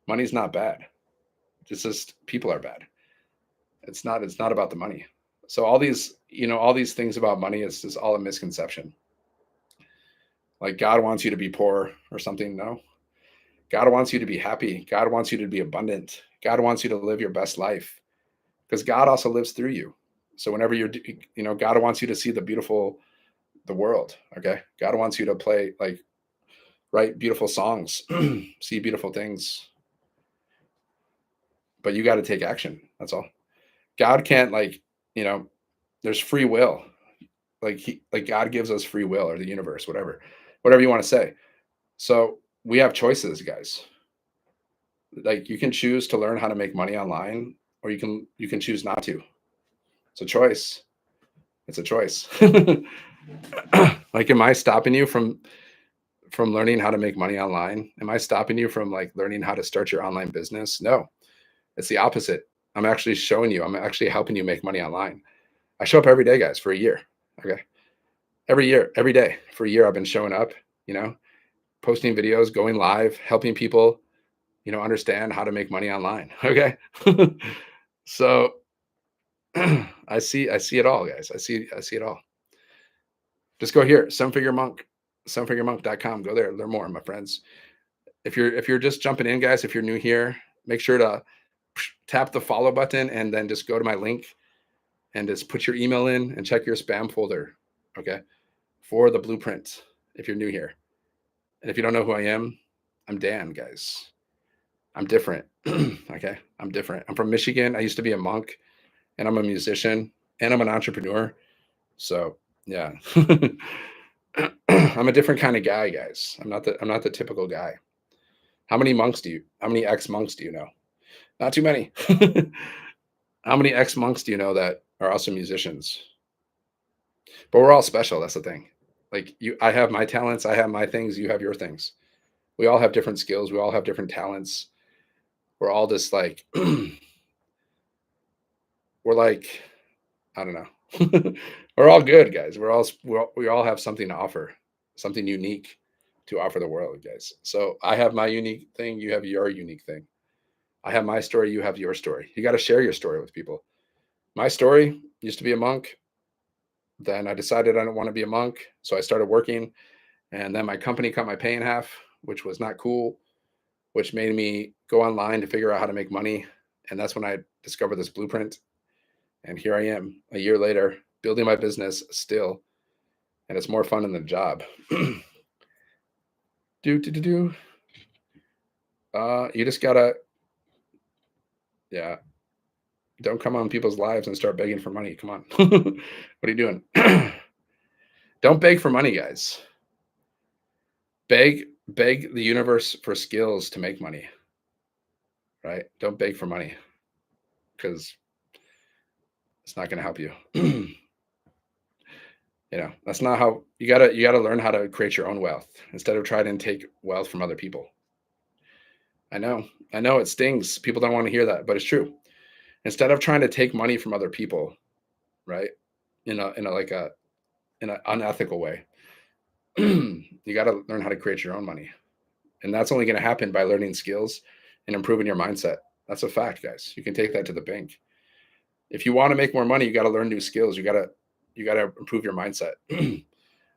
Money's not bad. It's just people are bad. It's not about the money. So all these, all these things about money is just all a misconception. Like God wants you to be poor or something. No, God wants you to be happy. God wants you to be abundant. God wants you to live your best life because God also lives through you. So whenever God wants you to see the world. Okay. God wants you to write beautiful songs, see beautiful things, but you got to take action. That's all. God can't there's free will. Like God gives us free will, or the universe, whatever you want to say. So we have choices, guys. Like you can choose to learn how to make money online, or you can choose not to. It's a choice. It's a choice. Like, am I stopping you from learning how to make money online? Am I stopping you from learning how to start your online business? No, it's the opposite. I'm actually showing you. I'm actually helping you make money online. I show up every day, guys, for a year. Okay, every year, every day for a year, I've been showing up. Posting videos, going live, helping people, understand how to make money online. Okay. So I see it all, guys. I see it all. Just go here, sevenfiguremonk.com. Go there, learn more, my friends. If you're just jumping in, guys, if you're new here, make sure to tap the follow button and then just go to my link and just put your email in and check your spam folder. Okay. For the blueprint. If you're new here. And if you don't know who I am, I'm Dan, guys. I'm different. Okay. I'm different. I'm from Michigan. I used to be a monk, and I'm a musician, and I'm an entrepreneur. So yeah. I'm a different kind of guy, guys. I'm not the typical guy. How many ex-monks do you know? Not too many. How many ex-monks do you know that are also musicians? But we're all special. That's the thing. I have my talents, I have my things, you have your things. We all have different skills. We all have different talents. We're all just we're I don't know. We're all good, guys. We all have something to offer, something unique to offer the world, guys. So I have my unique thing. You have your unique thing. I have my story. You have your story. You got to share your story with people. My story used to be a monk. Then I decided I don't want to be a monk. So I started working, and then my company cut my pay in half, which was not cool, which made me go online to figure out how to make money. And that's when I discovered this blueprint. And here I am a year later, building my business still. And it's more fun than the job. You just gotta, yeah. Don't come on people's lives and start begging for money. Come on. What are you doing? Don't beg for money, guys. Beg the universe for skills to make money. Right? Don't beg for money, because it's not going to help you. That's not how you gotta learn how to create your own wealth instead of trying to take wealth from other people. I know it stings. People don't want to hear that, but it's true. Instead of trying to take money from other people, right? In an unethical way, you got to learn how to create your own money. And that's only going to happen by learning skills and improving your mindset. That's a fact, guys. You can take that to the bank. If you want to make more money, you got to learn new skills. You got to improve your mindset.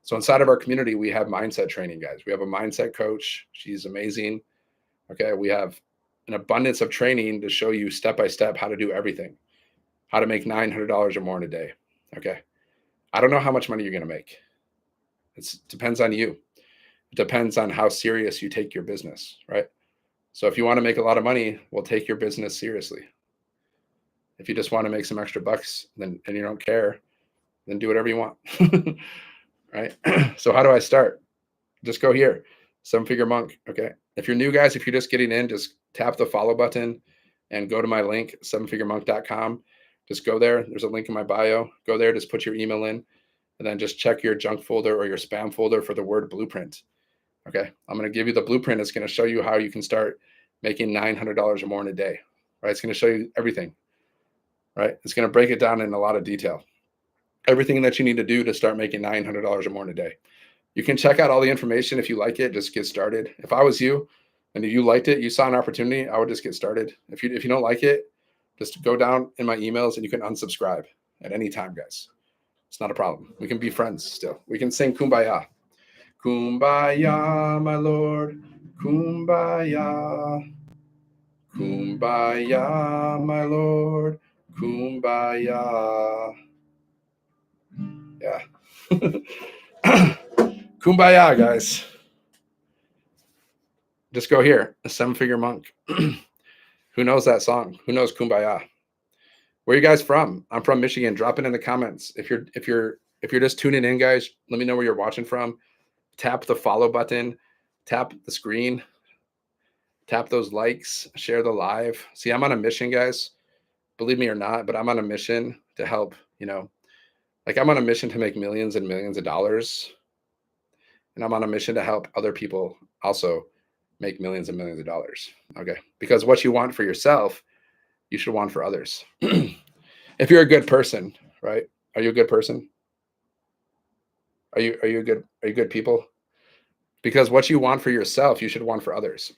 So inside of our community, we have mindset training, guys. We have a mindset coach. She's amazing. Okay. We have an abundance of training to show you step by step how to do everything, how to make $900 or more in a day. Okay. I don't know how much money you're going to make. It depends on you. It depends on how serious you take your business, right? So if you want to make a lot of money, we'll take your business seriously. If you just want to make some extra bucks, and you don't care, then do whatever you want. Right? So how do I start? Just go here, Seven Figure Monk. Okay. If you're new, guys, if you're just getting in, just tap the follow button and go to my link, sevenfiguremonk.com. Just go there. There's a link in my bio. Go there, just put your email in, and then just check your junk folder or your spam folder for the word blueprint. Okay. I'm going to give you the blueprint. It's going to show you how you can start making $900 or more in a day, right? It's going to show you everything, right? It's going to break it down in a lot of detail. Everything that you need to do to start making $900 or more in a day. You can check out all the information. If you like it, just get started. If I was you and you liked it, you saw an opportunity, I would just get started. If you don't like it, just go down in my emails and you can unsubscribe. at any time, guys. It's not a problem. We can be friends still. We can sing Kumbaya. Kumbaya, my Lord. Kumbaya. Kumbaya, my Lord. Kumbaya. Yeah. Kumbaya, guys. Just go here. A 7-figure monk. Who knows that song? Who knows Kumbaya? Where are you guys from? I'm from Michigan. Drop it in the comments. If you're just tuning in, guys, let me know where you're watching from. Tap the follow button. Tap the screen. Tap those likes. Share the live. See, I'm on a mission, guys. Believe me or not, but I'm on a mission to help, like I'm on a mission to make millions and millions of dollars. And I'm on a mission to help other people also make millions and millions of dollars. Okay. Because what you want for yourself, you should want for others. If you're a good person, right? Are you a good person? Are you good people? Because what you want for yourself, you should want for others.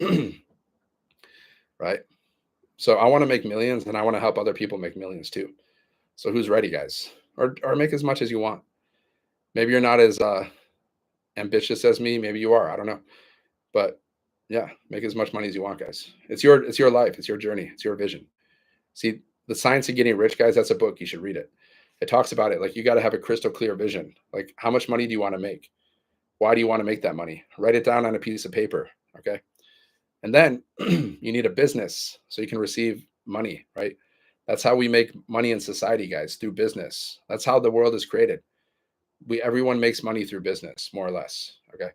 Right? So I want to make millions and I want to help other people make millions too. So who's ready, guys? Or make as much as you want. Maybe you're not as ambitious as me. Maybe you are. I don't know. But yeah, make as much money as you want, guys. It's your life. It's your journey. It's your vision. See, The Science of Getting Rich, guys, that's a book. You should read it. It talks about it. Like, you got to have a crystal clear vision. Like, how much money do you want to make? Why do you want to make that money? Write it down on a piece of paper. Okay. And then you need a business so you can receive money, right? That's how we make money in society, guys, through business. That's how the world is created. Everyone makes money through business, more or less. Okay.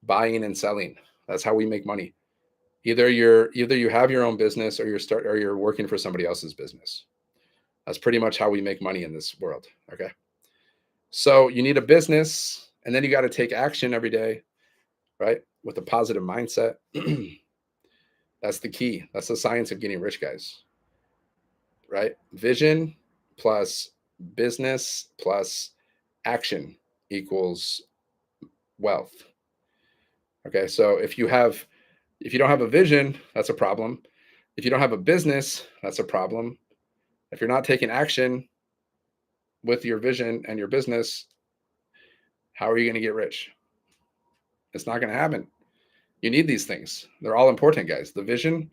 Buying and selling. That's how we make money. Either you have your own business or you're working for somebody else's business. That's pretty much how we make money in this world. Okay. So you need a business, and then you got to take action every day, right? With a positive mindset. That's the key. That's the science of getting rich, guys. Right? Vision plus business plus action equals wealth. Okay. So if you don't have a vision, that's a problem. If you don't have a business, that's a problem. If you're not taking action with your vision and your business, how are you going to get rich? It's not going to happen. You need these things. They're all important, guys. The vision,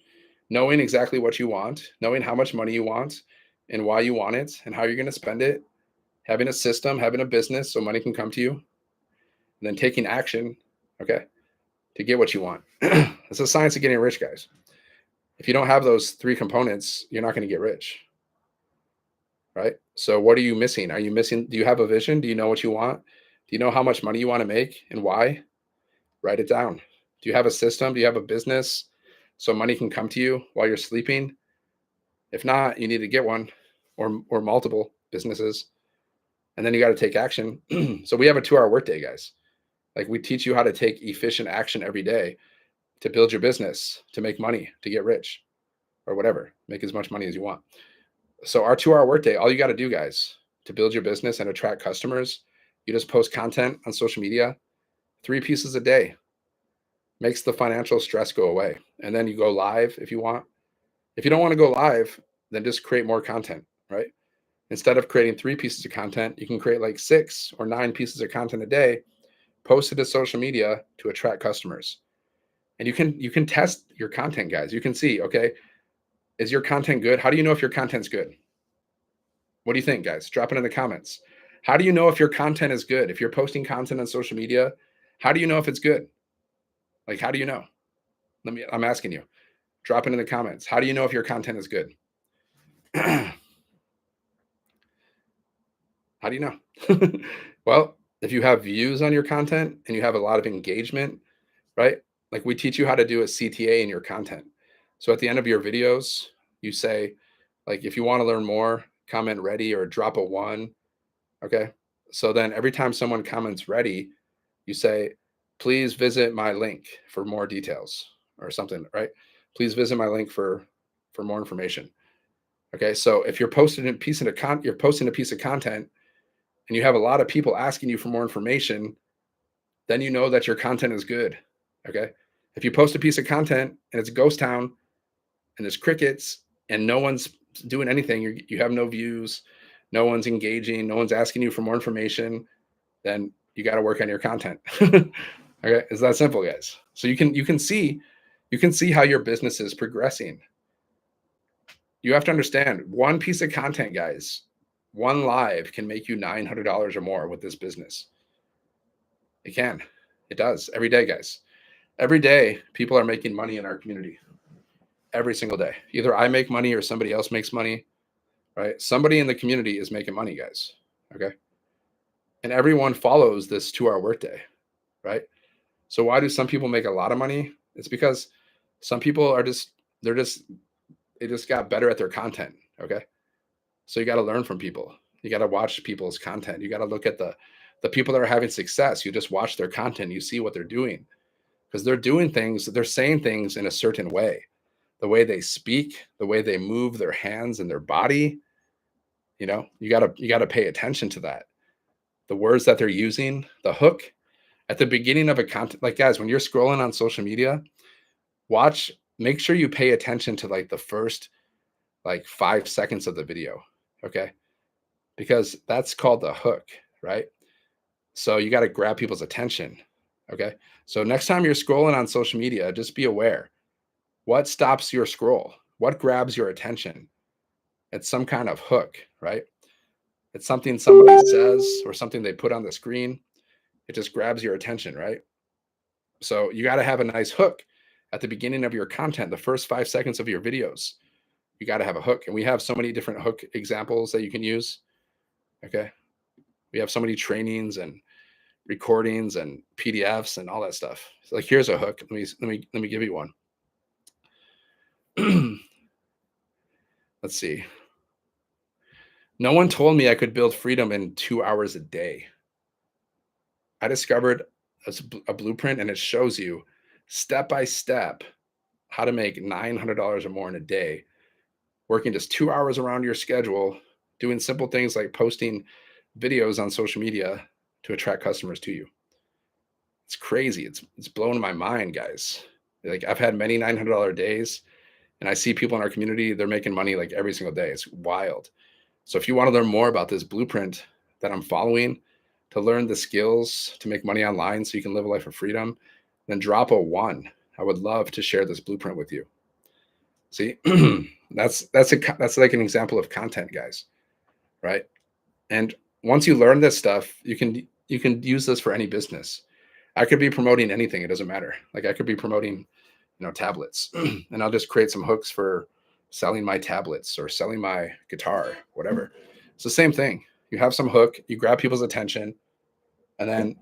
knowing exactly what you want, knowing how much money you want and why you want it and how you're going to spend it, having a system, having a business so money can come to you, and then taking action, okay, to get what you want. It's the science of getting rich, guys. If you don't have those 3 components, you're not going to get rich. Right? So what are you missing? Do you have a vision? Do you know what you want? Do you know how much money you want to make and why? Write it down. Do you have a system? Do you have a business so money can come to you while you're sleeping? If not, you need to get one or multiple businesses. And then you got to take action. So we have a 2-hour workday, guys. Like, we teach you how to take efficient action every day to build your business, to make money, to get rich, or whatever. Make as much money as you want. So our 2-hour workday, all you got to do, guys, to build your business and attract customers, you just post content on social media, 3 pieces a day. Makes the financial stress go away. And then you go live if you want. If you don't want to go live, then just create more content, right? Instead of creating 3 pieces of content, you can create like 6 or 9 pieces of content a day, post it to social media to attract customers. And you can test your content, guys. You can see, okay, is your content good? How do you know if your content's good? What do you think, guys? Drop it in the comments. How do you know if your content is good? If you're posting content on social media, how do you know if it's good? Like, how do you know? I'm asking you. Drop it in the comments. How do you know if your content is good? How do you know? Well, if you have views on your content and you have a lot of engagement, right? Like, we teach you how to do a CTA in your content. So at the end of your videos, you say, like, if you want to learn more, comment ready or drop a 1. Okay. So then every time someone comments ready, you say, please visit my link for more details or something, right? Please visit my link for more information. Okay. So if you're posting a piece of content and you have a lot of people asking you for more information, then you know that your content is good. Okay. If you post a piece of content and it's a ghost town and there's crickets and no one's doing anything, you have no views, no one's engaging, no one's asking you for more information, then you got to work on your content. Okay, it's that simple, guys. So you can see how your business is progressing. You have to understand, one piece of content, guys, one live can make you $900 or more with this business. It can. It does every day, guys. Every day, people are making money in our community. Every single day. Either I make money or somebody else makes money, right? Somebody in the community is making money, guys. Okay. And everyone follows this 2-hour workday, right? So why do some people make a lot of money? It's because some people are they just got better at their content. Okay. So you got to learn from people. You got to watch people's content. You got to look at the people that are having success. You just watch their content. You see what they're doing, because they're doing things, they're saying things in a certain way. The way they speak, the way they move their hands and their body, you gotta pay attention to that. The words that they're using, the hook at the beginning of a content, like guys, when you're scrolling on social media, make sure you pay attention to like the first like 5 seconds of the video. Okay. Because that's called the hook, right? So you got to grab people's attention. Okay. So next time you're scrolling on social media, just be aware. What stops your scroll? What grabs your attention? It's some kind of hook, right? It's something somebody says or something they put on the screen. It just grabs your attention, right? So you got to have a nice hook at the beginning of your content, the first 5 seconds of your videos. You got to have a hook. And we have so many different hook examples that you can use. Okay. We have so many trainings and recordings and PDFs and all that stuff. So like, here's a hook. Let me give you one. Let's see. No one told me I could build freedom in 2 hours a day. I discovered a blueprint, and it shows you step by step how to make $900 or more in a day, working just 2 hours around your schedule, doing simple things like posting videos on social media to attract customers to you. It's crazy. It's blowing my mind, guys. Like, I've had many $900 days, and I see people in our community, they're making money like every single day. It's wild. So if you want to learn more about this blueprint that I'm following to learn the skills to make money online so you can live a life of freedom, then drop a 1. I would love to share this blueprint with you. See, that's like an example of content, guys, right? And once you learn this stuff, you can use this for any business. I could be promoting anything. It doesn't matter. Like, I could be promoting, tablets, and I'll just create some hooks for selling my tablets or selling my guitar, whatever. It's the same thing. You have some hook, you grab people's attention, and then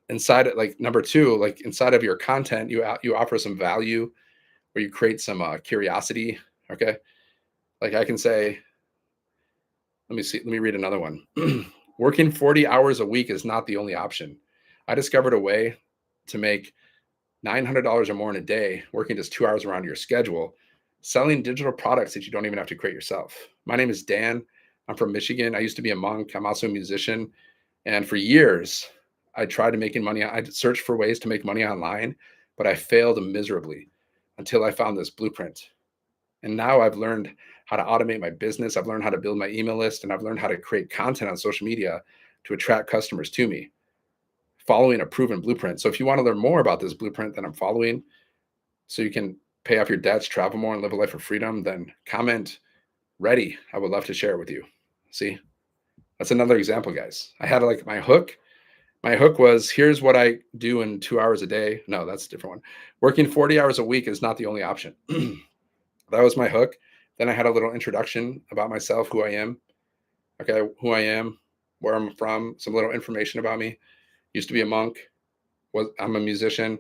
inside it, like number 2, like inside of your content, you offer some value, where you create some curiosity. Okay. Like, I can say, let me read another one. Working 40 hours a week is not the only option. I discovered a way to make $900 or more in a day, working just 2 hours around your schedule, selling digital products that you don't even have to create yourself. My name is Dan. I'm from Michigan. I used to be a monk. I'm also a musician. And for years, I tried to making money. I searched for ways to make money online, but I failed miserably until I found this blueprint. And now I've learned how to automate my business. I've learned how to build my email list, and I've learned how to create content on social media to attract customers to me, following a proven blueprint. So if you want to learn more about this blueprint that I'm following, so you can pay off your debts, travel more, and live a life of freedom, then comment ready. I would love to share it with you. See, that's another example, guys. I had like my hook. My hook was, here's what I do in 2 hours a day. No, that's a different one. Working 40 hours a week is not the only option. That was my hook. Then I had a little introduction about myself, who I am. Okay, who I am, where I'm from, some little information about me. Used to be a monk. I'm a musician,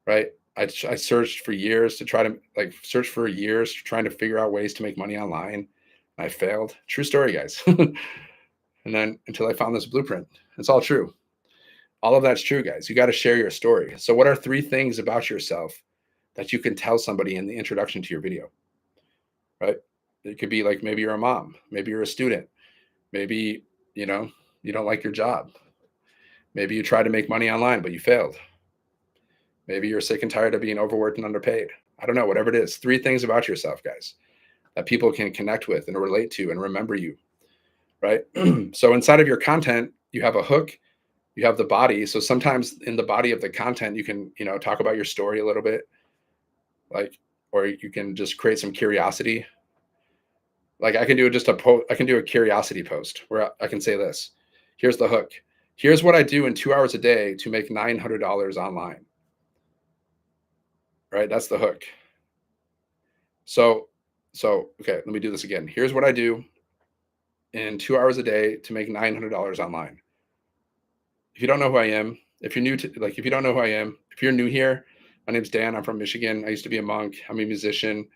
right? I searched for years trying to figure out ways to make money online. I failed. True story, guys. And then until I found this blueprint. It's all true. All of that's true, guys. You got to share your story. So what are 3 things about yourself that you can tell somebody in the introduction to your video, right? It could be like, maybe you're a mom, maybe you're a student, maybe, you don't like your job. Maybe you tried to make money online, but you failed. Maybe you're sick and tired of being overworked and underpaid. I don't know, whatever it is. 3 things about yourself, guys, that people can connect with and relate to and remember you. right? So inside of your content, you have a hook, you have the body. So sometimes in the body of the content, you can, talk about your story a little bit, like, or you can just create some curiosity. Like I can do just a post, I can do a curiosity post where I can say this. Here's the hook. Here's what I do in 2 hours a day to make $900 online. Right? That's the hook. So, okay, let me do this again. Here's what I do in 2 hours a day to make $900 online. If you don't know who I am, if you're new to, like, if you don't know who I am, if you're new here, my name's Dan. I'm from Michigan. I used to be a monk. I'm a musician,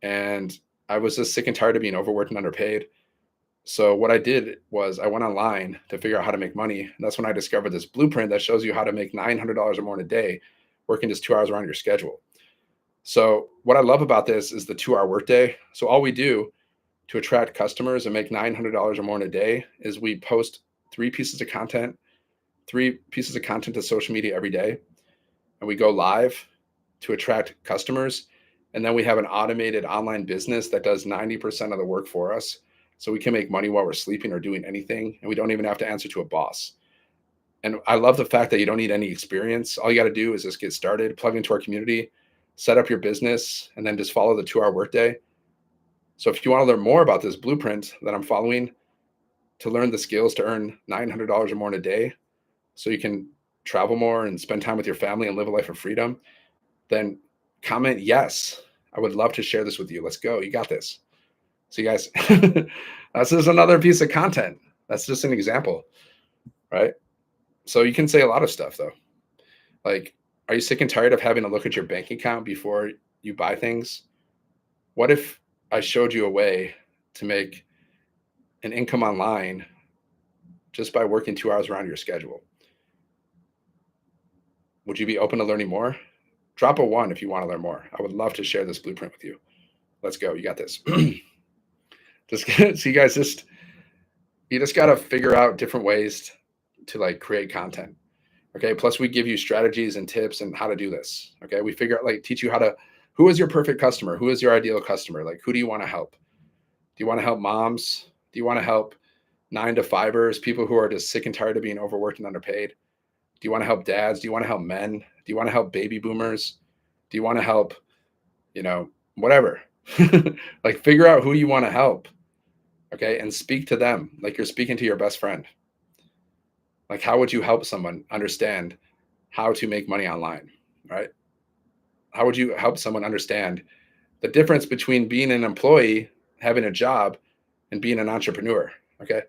and I was just sick and tired of being overworked and underpaid. So what I did was I went online to figure out how to make money. And that's when I discovered this blueprint that shows you how to make $900 or more in a day, working just 2 hours around your schedule. So what I love about this is the 2 hour workday. So all we do to attract customers and make $900 or more in a day is we post three pieces of content to social media every day. And we go live to attract customers. And then we have an automated online business that does 90% of the work for us. So we can make money while we're sleeping or doing anything. And we don't even have to answer to a boss. And I love the fact that you don't need any experience. All you got to do is just get started, plug into our community, set up your business, and then just follow the 2 hour workday. So if you want to learn more about this blueprint that I'm following to learn the skills to earn $900 or more in a day, so you can travel more and spend time with your family and live a life of freedom, then comment yes. I would love to share this with you. Let's go. You got this. So you guys, this is another piece of content. That's just an example, right? So you can say a lot of stuff though. Like, are you sick and tired of having to look at your bank account before you buy things? What if I showed you a way to make an income online just by working 2 hours around your schedule? Would you be open to learning more? Drop a 1 if you want to learn more. I would love to share this blueprint with you. Let's go. You got this. So you guys you just got to figure out different ways to like create content. Okay. Plus we give you strategies and tips and how to do this. Okay. We figure out, like, teach you who is your perfect customer? Who is your ideal customer? Like, who do you want to help? Do you want to help moms? Do you want to help 9-to-5ers, people who are just sick and tired of being overworked and underpaid? Do you want to help dads? Do you want to help men? Do you want to help baby boomers? Do you want to help, whatever? Like, figure out who you want to help. Okay. And speak to them like you're speaking to your best friend. Like, how would you help someone understand how to make money online? Right? How would you help someone understand the difference between being an employee, having a job, and being an entrepreneur? Okay.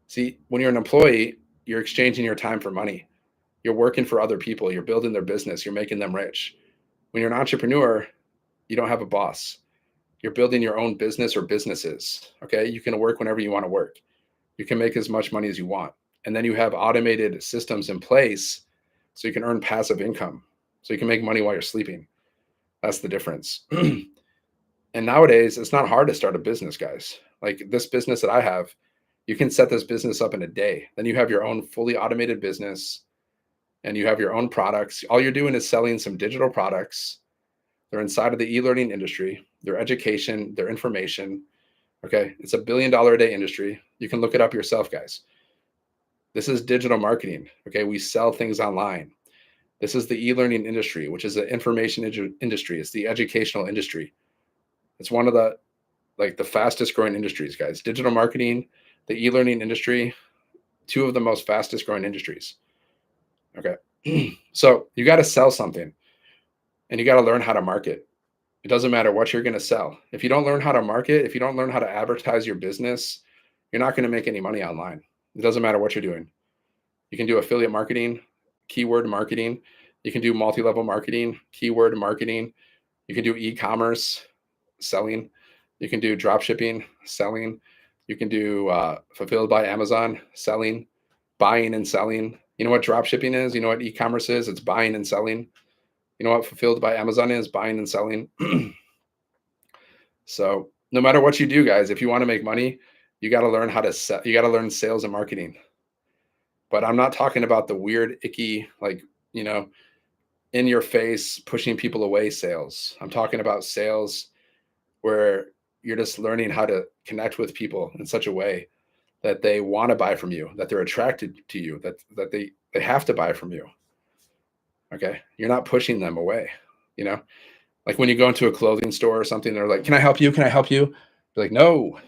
See, when you're an employee, you're exchanging your time for money. You're working for other people. You're building their business. You're making them rich. When you're an entrepreneur, you don't have a boss. You're building your own business or businesses. Okay. You can work whenever you want to work. You can make as much money as you want. And then you have automated systems in place so you can earn passive income. So you can make money while you're sleeping. That's the difference. And nowadays, it's not hard to start a business, guys. Like this business that I have, you can set this business up in a day. Then you have your own fully automated business and you have your own products. All you're doing is selling some digital products. They're inside of the e-learning industry, their education, their information. Okay. It's $1 billion a day industry. You can look it up yourself, guys. This is digital marketing. Okay. We sell things online. This is the e-learning industry, which is the information industry. It's the educational industry. It's one of the fastest growing industries, guys. Digital marketing, the e-learning industry, two of the most fastest growing industries. Okay. So you got to sell something and you got to learn how to market. It doesn't matter what you're going to sell. If you don't learn how to market, if you don't learn how to advertise your business, you're not going to make any money online. It doesn't matter what you're doing. You can do affiliate marketing, keyword marketing. You can do multi-level marketing, keyword marketing. You can do e-commerce, selling. You can do drop shipping, selling. You can do fulfilled by Amazon, selling, buying and selling. You know what drop shipping is? You know what e-commerce is? It's buying and selling. You know what fulfilled by Amazon is? Buying and selling. So no matter what you do, guys, if you want to make money, you got to learn how to sell. You got to learn sales and marketing. But I'm not talking about the weird, icky, in your face, pushing people away sales. I'm talking about sales where you're just learning how to connect with people in such a way that they want to buy from you, that they're attracted to you, that they have to buy from you. Okay. You're not pushing them away. You know, like when you go into a clothing store or something, they're like, can I help you? Can I help you? You're like, no,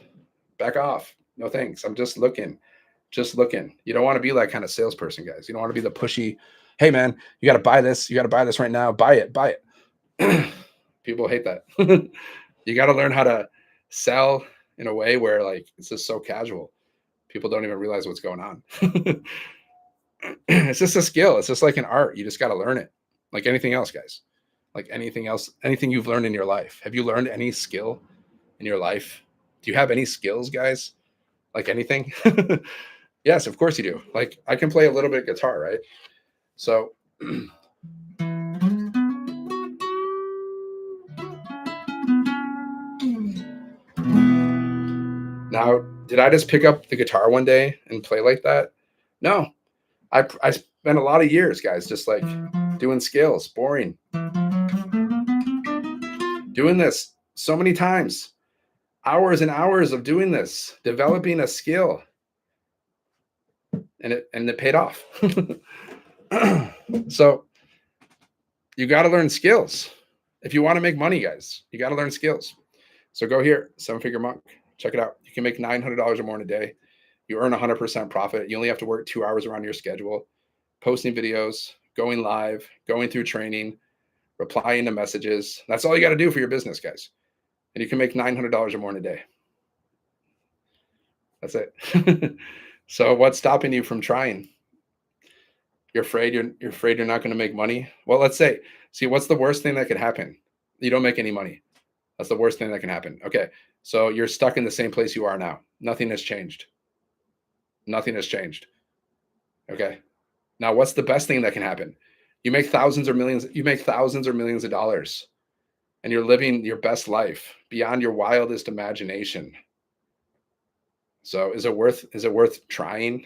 back off. No, thanks. I'm just looking. Just looking. You don't want to be that kind of salesperson, guys. You don't want to be the pushy, hey man, you got to buy this. You got to buy this right now. Buy it, buy it. People hate that. You got to learn how to sell in a way where like, it's just so casual. People don't even realize what's going on. It's just a skill. It's just like an art. You just got to learn it. Like anything else, guys. Like anything else, anything you've learned in your life. Have you learned any skill in your life? Do you have any skills, guys? Like anything? Yes, of course you do. Like I can play a little bit of guitar, right? So now, did I just pick up the guitar one day and play like that? No, I spent a lot of years, guys, just like doing scales, boring, doing this so many times, hours and hours of doing this, developing a skill, and it paid off. So you got to learn skills if you want to make money, guys. You got to learn skills. So go here, 7-Figure Monk. Check it out. You can make $900 or more in a day. You earn 100% profit. You only have to work 2 hours around your schedule, posting videos, going live, going through training, replying to messages. That's all you got to do for your business, guys. And you can make $900 or more in a day. That's it. So what's stopping you from trying? You're afraid you're not going to make money. Well, let's say, see, what's the worst thing that could happen? You don't make any money. That's the worst thing that can happen. Okay. So you're stuck in the same place you are now. Nothing has changed. Nothing has changed. Okay. Now, what's the best thing that can happen? You make thousands or millions of dollars, and you're living your best life beyond your wildest imagination. So is it worth trying?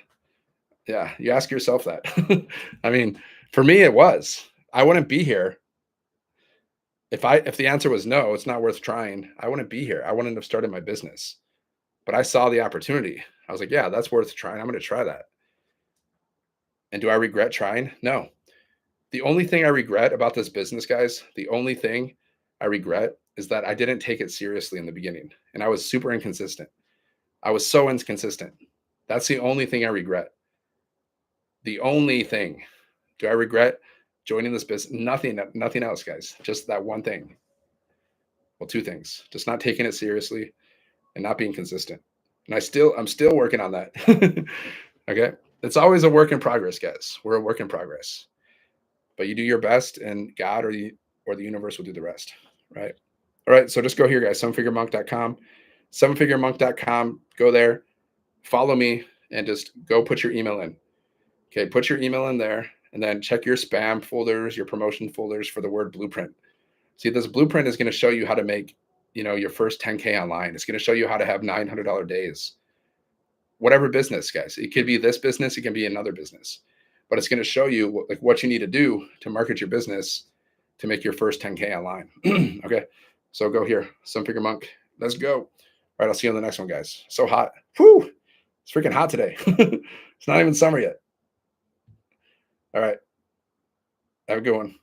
Yeah, you ask yourself that. I mean, for me, it was. I wouldn't be here if the answer was no, it's not worth trying. I wouldn't be here. I wouldn't have started my business. But I saw the opportunity. I was like, yeah, that's worth trying. I'm going to try that. And do I regret trying? No. The only thing I regret about this business, guys, the only thing I regret is that I didn't take it seriously in the beginning. And I was super inconsistent. I was so inconsistent. That's the only thing I regret. The only thing. Do I regret joining this business? Nothing else, guys. Just that one thing. Well, two things. Just not taking it seriously and not being consistent. And I'm still working on that. Okay. It's always a work in progress, guys. We're a work in progress. But you do your best, and God or the universe will do the rest. Right. All right. So just go here, guys. 7figuremonk.com. 7figuremonk.com. Go there. Follow me and just go put your email in. Okay. Put your email in there and then check your spam folders, your promotion folders for the word blueprint. See, this blueprint is going to show you how to make, your first 10K online. It's going to show you how to have $900 days. Whatever business, guys. It could be this business. It can be another business. But it's going to show you what you need to do to market your business to make your first 10K online. Okay. So go here. 7-Figure Monk. Let's go. All right. I'll see you on the next one, guys. So hot. Whew. It's freaking hot today. It's not even summer yet. All right. Have a good one.